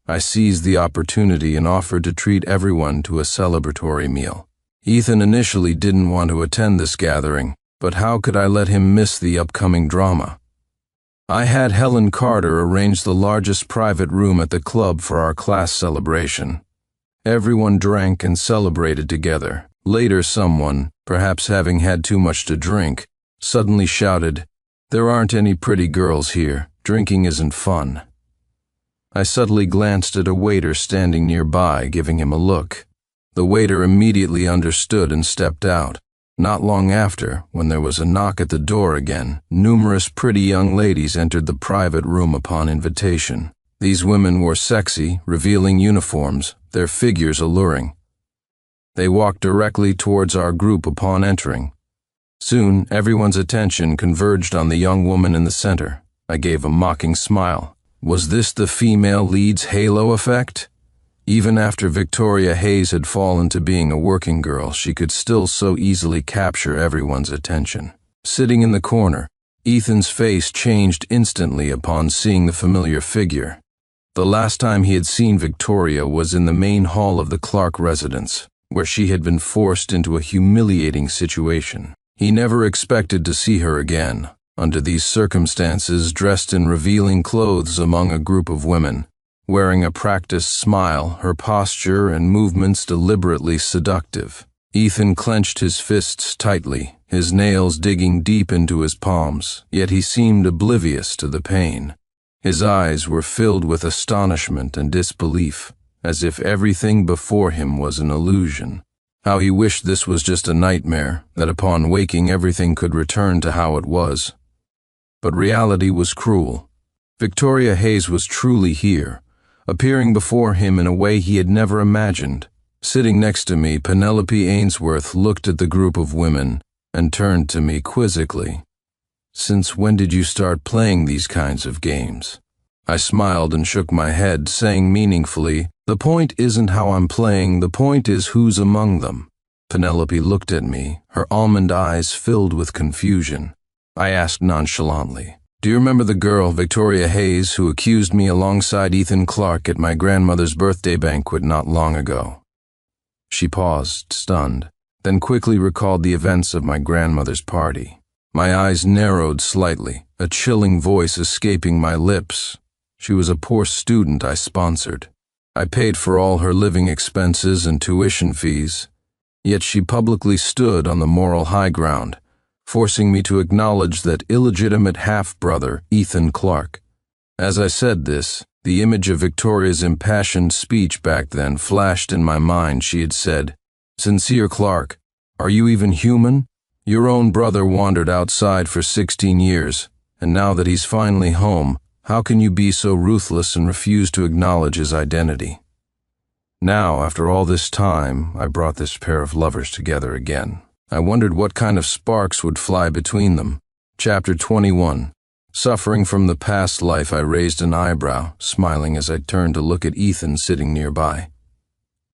I seized the opportunity and offered to treat everyone to a celebratory meal. Ethan initially didn't want to attend this gathering, but how could I let him miss the upcoming drama? I had Helen Carter arrange the largest private room at the club for our class celebration. Everyone drank and celebrated together. Later someone, perhaps having had too much to drink, suddenly shouted, There aren't any pretty girls here. Drinking isn't fun. I subtly glanced at a waiter standing nearby, giving him a look. The waiter immediately understood and stepped out. Not long after, when there was a knock at the door again, numerous pretty young ladies entered the private room upon invitation. These women wore sexy, revealing uniforms, their figures alluring. They walked directly towards our group upon entering. Soon, everyone's attention converged on the young woman in the center. I gave a mocking smile. Was this the female lead's halo effect? Even after Victoria Hayes had fallen to being a working girl, she could still so easily capture everyone's attention. Sitting in the corner, Ethan's face changed instantly upon seeing the familiar figure. The last time he had seen Victoria was in the main hall of the Clark residence, where she had been forced into a humiliating situation. He never expected to see her again, under these circumstances, dressed in revealing clothes among a group of women. Wearing a practiced smile, her posture and movements deliberately seductive. Ethan clenched his fists tightly, his nails digging deep into his palms, yet he seemed oblivious to the pain. His eyes were filled with astonishment and disbelief, as if everything before him was an illusion. How he wished this was just a nightmare, that upon waking everything could return to how it was. But reality was cruel. Victoria Hayes was truly here, appearing before him in a way he had never imagined. Sitting next to me, Penelope Ainsworth looked at the group of women and turned to me quizzically. "Since when did you start playing these kinds of games?" I smiled and shook my head, saying meaningfully, "The point isn't how I'm playing, the point is who's among them." Penelope looked at me, her almond eyes filled with confusion. I asked nonchalantly, "Do you remember the girl, Victoria Hayes, who accused me alongside Ethan Clark at my grandmother's birthday banquet not long ago?" She paused, stunned, then quickly recalled the events of my grandmother's party. My eyes narrowed slightly, a chilling voice escaping my lips. She was a poor student I sponsored. I paid for all her living expenses and tuition fees, yet she publicly stood on the moral high ground, forcing me to acknowledge that illegitimate half-brother, Ethan Clark. As I said this, the image of Victoria's impassioned speech back then flashed in my mind. She had said, "Sincere Clark, are you even human? Your own brother wandered outside for 16 years, and now that he's finally home, how can you be so ruthless and refuse to acknowledge his identity?" Now, after all this time, I brought this pair of lovers together again. I wondered what kind of sparks would fly between them. Chapter 21. Suffering from the past life, I raised an eyebrow, smiling as I turned to look at Ethan sitting nearby.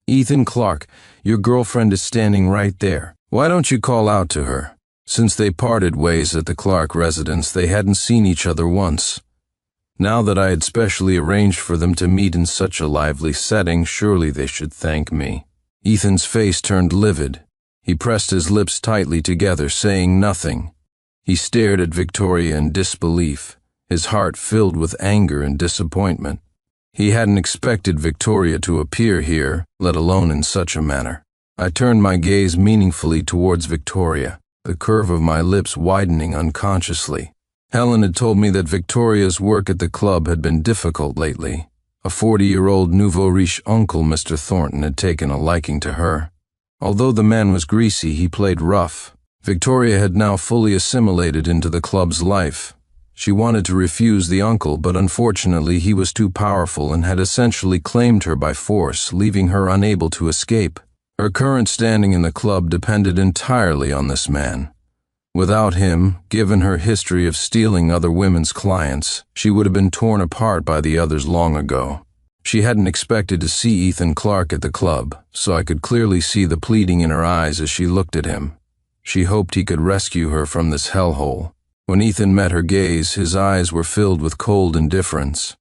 "Ethan Clark, your girlfriend is standing right there. Why don't you call out to her?" Since they parted ways at the Clark residence, they hadn't seen each other once. Now that I had specially arranged for them to meet in such a lively setting, surely they should thank me. Ethan's face turned livid. He pressed his lips tightly together, saying nothing. He stared at Victoria in disbelief, his heart filled with anger and disappointment. He hadn't expected Victoria to appear here, let alone in such a manner. I turned my gaze meaningfully towards Victoria, the curve of my lips widening unconsciously. Helen had told me that Victoria's work at the club had been difficult lately. A 40-year-old nouveau riche uncle, Mr. Thornton, had taken a liking to her. Although the man was greasy, he played rough. Victoria had now fully assimilated into the club's life. She wanted to refuse the uncle, but unfortunately he was too powerful and had essentially claimed her by force, leaving her unable to escape. Her current standing in the club depended entirely on this man. Without him, given her history of stealing other women's clients, she would have been torn apart by the others long ago. She hadn't expected to see Ethan Clark at the club, so I could clearly see the pleading in her eyes as she looked at him. She hoped he could rescue her from this hellhole. When Ethan met her gaze, his eyes were filled with cold indifference.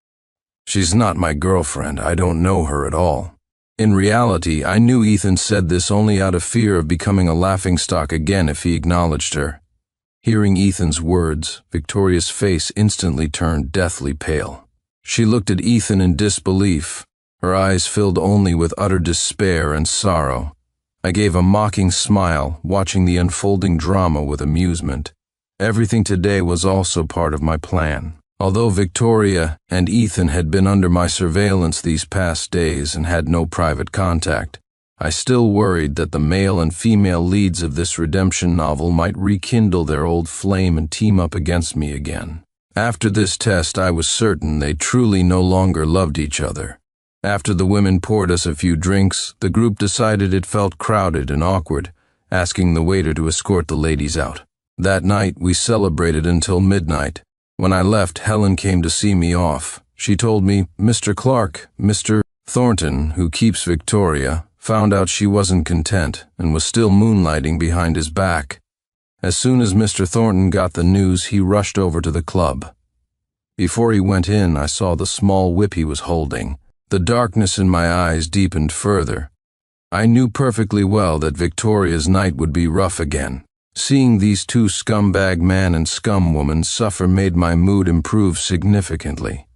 "She's not my girlfriend. I don't know her at all." In reality, I knew Ethan said this only out of fear of becoming a laughingstock again if he acknowledged her. Hearing Ethan's words, Victoria's face instantly turned deathly pale. She looked at Ethan in disbelief, her eyes filled only with utter despair and sorrow. I gave a mocking smile, watching the unfolding drama with amusement. Everything today was also part of my plan. Although Victoria and Ethan had been under my surveillance these past days and had no private contact, I still worried that the male and female leads of this redemption novel might rekindle their old flame and team up against me again. After this test, I was certain they truly no longer loved each other. After the women poured us a few drinks, the group decided it felt crowded and awkward, asking the waiter to escort the ladies out. That night, we celebrated until midnight. When I left, Helen came to see me off. She told me, Mr. Clark, Mr. Thornton, who keeps Victoria, found out she wasn't content and was still moonlighting behind his back. As soon as Mr. Thornton got the news, he rushed over to the club. Before he went in, I saw the small whip he was holding. The darkness in my eyes deepened further. I knew perfectly well that Victoria's night would be rough again. Seeing these two scumbag man and scum woman suffer made my mood improve significantly.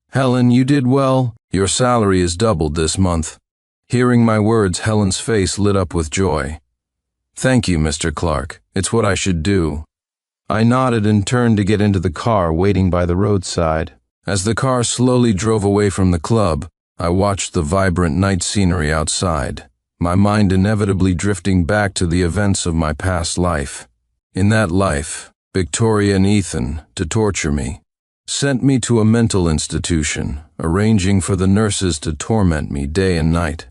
Helen, you did well. Your salary is doubled this month. Hearing my words, Helen's face lit up with joy. Thank you, Mr. Clark. It's what I should do. I nodded and turned to get into the car waiting by the roadside. As the car slowly drove away from the club, I watched the vibrant night scenery outside, my mind inevitably drifting back to the events of my past life. In that life, Victoria and Ethan, to torture me, sent me to a mental institution, arranging for the nurses to torment me day and night.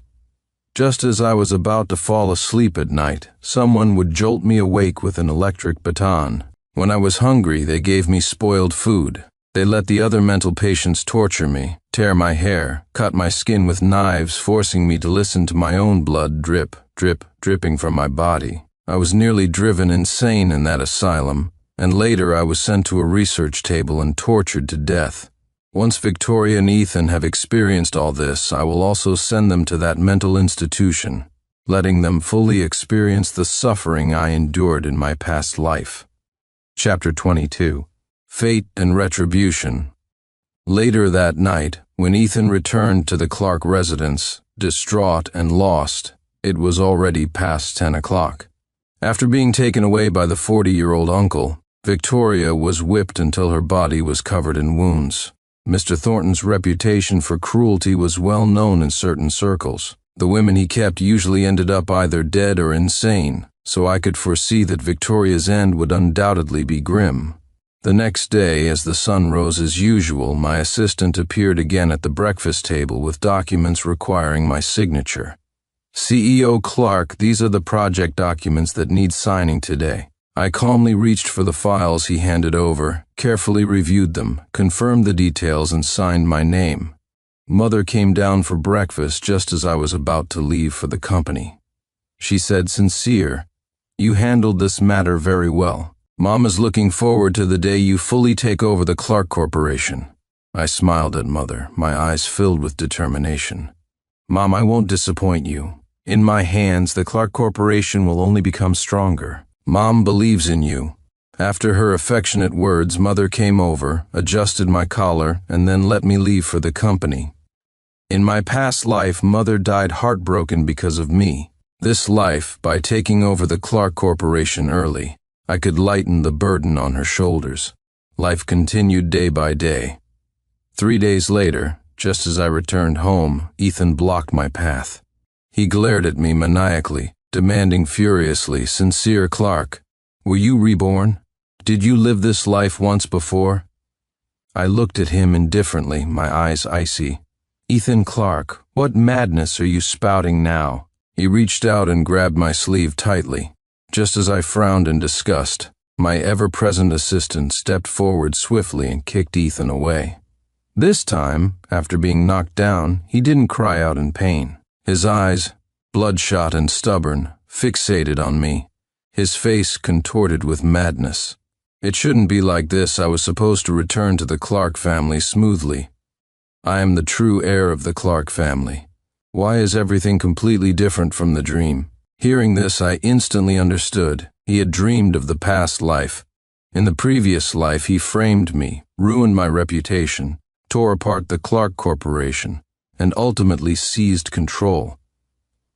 Just as I was about to fall asleep at night, someone would jolt me awake with an electric baton. When I was hungry, they gave me spoiled food. They let the other mental patients torture me, tear my hair, cut my skin with knives, forcing me to listen to my own blood drip, drip, dripping from my body. I was nearly driven insane in that asylum, and later I was sent to a research table and tortured to death. Once Victoria and Ethan have experienced all this, I will also send them to that mental institution, letting them fully experience the suffering I endured in my past life. Chapter 22. Fate and Retribution. Later that night, when Ethan returned to the Clark residence, distraught and lost, it was already past 10 o'clock. After being taken away by the 40-year-old uncle, Victoria was whipped until her body was covered in wounds. Mr. Thornton's reputation for cruelty was well known in certain circles. The women he kept usually ended up either dead or insane, so I could foresee that Victoria's end would undoubtedly be grim. The next day, as the sun rose as usual, my assistant appeared again at the breakfast table with documents requiring my signature. CEO Clark, these are the project documents that need signing today. I calmly reached for the files he handed over, carefully reviewed them, confirmed the details, and signed my name. Mother came down for breakfast just as I was about to leave for the company. She said, "Sincere, you handled this matter very well. Mom is looking forward to the day you fully take over the Clark Corporation." I smiled at Mother, my eyes filled with determination. "Mom, I won't disappoint you. In my hands, the Clark Corporation will only become stronger. Mom believes in you." After her affectionate words, Mother came over, adjusted my collar, and then let me leave for the company. In my past life, Mother died heartbroken because of me. This life, by taking over the Clark Corporation early, I could lighten the burden on her shoulders. Life continued day by day. 3 days later, just as I returned home, Ethan blocked my path. He glared at me maniacally, demanding furiously, "Sincere Clark, were you reborn? Did you live this life once before?" I looked at him indifferently, my eyes icy. "Ethan Clark, what madness are you spouting now?" He reached out and grabbed my sleeve tightly. Just as I frowned in disgust, my ever-present assistant stepped forward swiftly and kicked Ethan away. This time, after being knocked down, he didn't cry out in pain. His eyes, bloodshot and stubborn, fixated on me, his face contorted with madness. It shouldn't be like this. I was supposed to return to the Clark family smoothly. I am the true heir of the Clark family. Why is everything completely different from the dream? Hearing this, I instantly understood. He had dreamed of the past life. In the previous life, he framed me, ruined my reputation, tore apart the Clark Corporation, and ultimately seized control.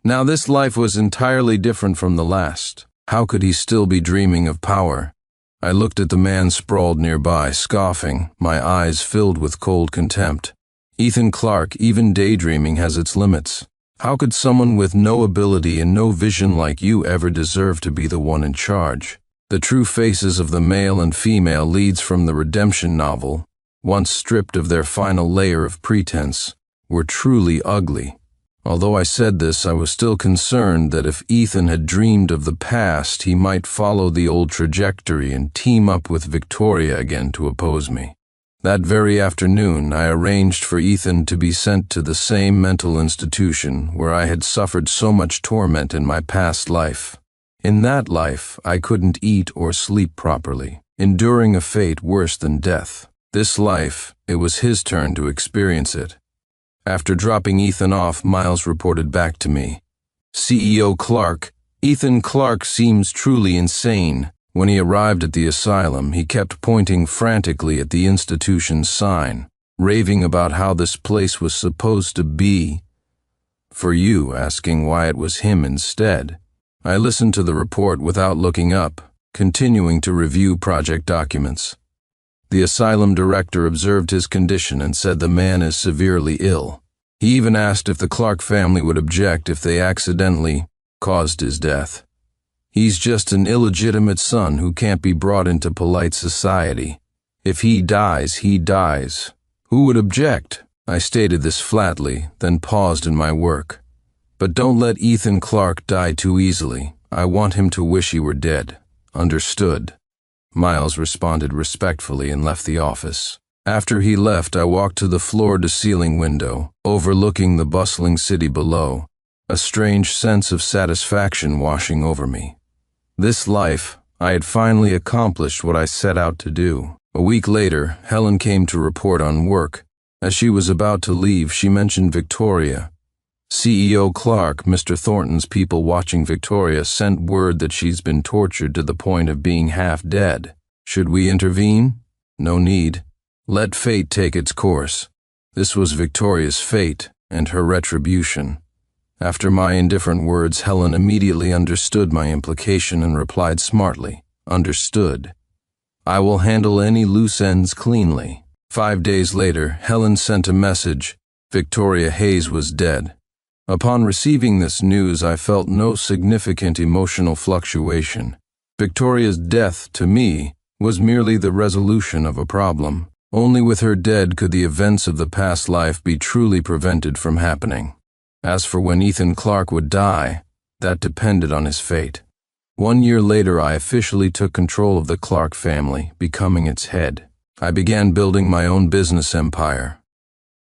Now this life was entirely different from the last. How could he still be dreaming of power? I looked at the man sprawled nearby, scoffing, my eyes filled with cold contempt. Ethan Clark, even daydreaming has its limits. How could someone with no ability and no vision like you ever deserve to be the one in charge? The true faces of the male and female leads from the redemption novel, once stripped of their final layer of pretense, were truly ugly. Although I said this, I was still concerned that if Ethan had dreamed of the past, he might follow the old trajectory and team up with Victoria again to oppose me. That very afternoon, I arranged for Ethan to be sent to the same mental institution where I had suffered so much torment in my past life. In that life, I couldn't eat or sleep properly, enduring a fate worse than death. This life, it was his turn to experience it. After dropping Ethan off, Miles reported back to me. CEO Clark, Ethan Clark seems truly insane. When he arrived at the asylum, he kept pointing frantically at the institution's sign, raving about how this place was supposed to be for you, asking why it was him instead. I listened to the report without looking up, continuing to review project documents. The asylum director observed his condition and said the man is severely ill. He even asked if the Clark family would object if they accidentally caused his death. He's just an illegitimate son who can't be brought into polite society. If he dies, he dies. Who would object? I stated this flatly, then paused in my work. But don't let Ethan Clark die too easily. I want him to wish he were dead. Understood. Miles responded respectfully and left the office. After he left, I walked to the floor-to-ceiling window, overlooking the bustling city below, a strange sense of satisfaction washing over me. This life, I had finally accomplished what I set out to do. A week later, Helen came to report on work. As she was about to leave, she mentioned Victoria. CEO Clark, Mr. Thornton's people watching Victoria, sent word that she's been tortured to the point of being half dead. Should we intervene? No need. Let fate take its course. This was Victoria's fate and her retribution. After my indifferent words, Helen immediately understood my implication and replied smartly, "Understood. I will handle any loose ends cleanly." 5 days later, Helen sent a message. Victoria Hayes was dead. Upon receiving this news, I felt no significant emotional fluctuation. Victoria's death, to me, was merely the resolution of a problem. Only with her dead could the events of the past life be truly prevented from happening. As for when Ethan Clark would die, that depended on his fate. 1 year later, I officially took control of the Clark family, becoming its head. I began building my own business empire,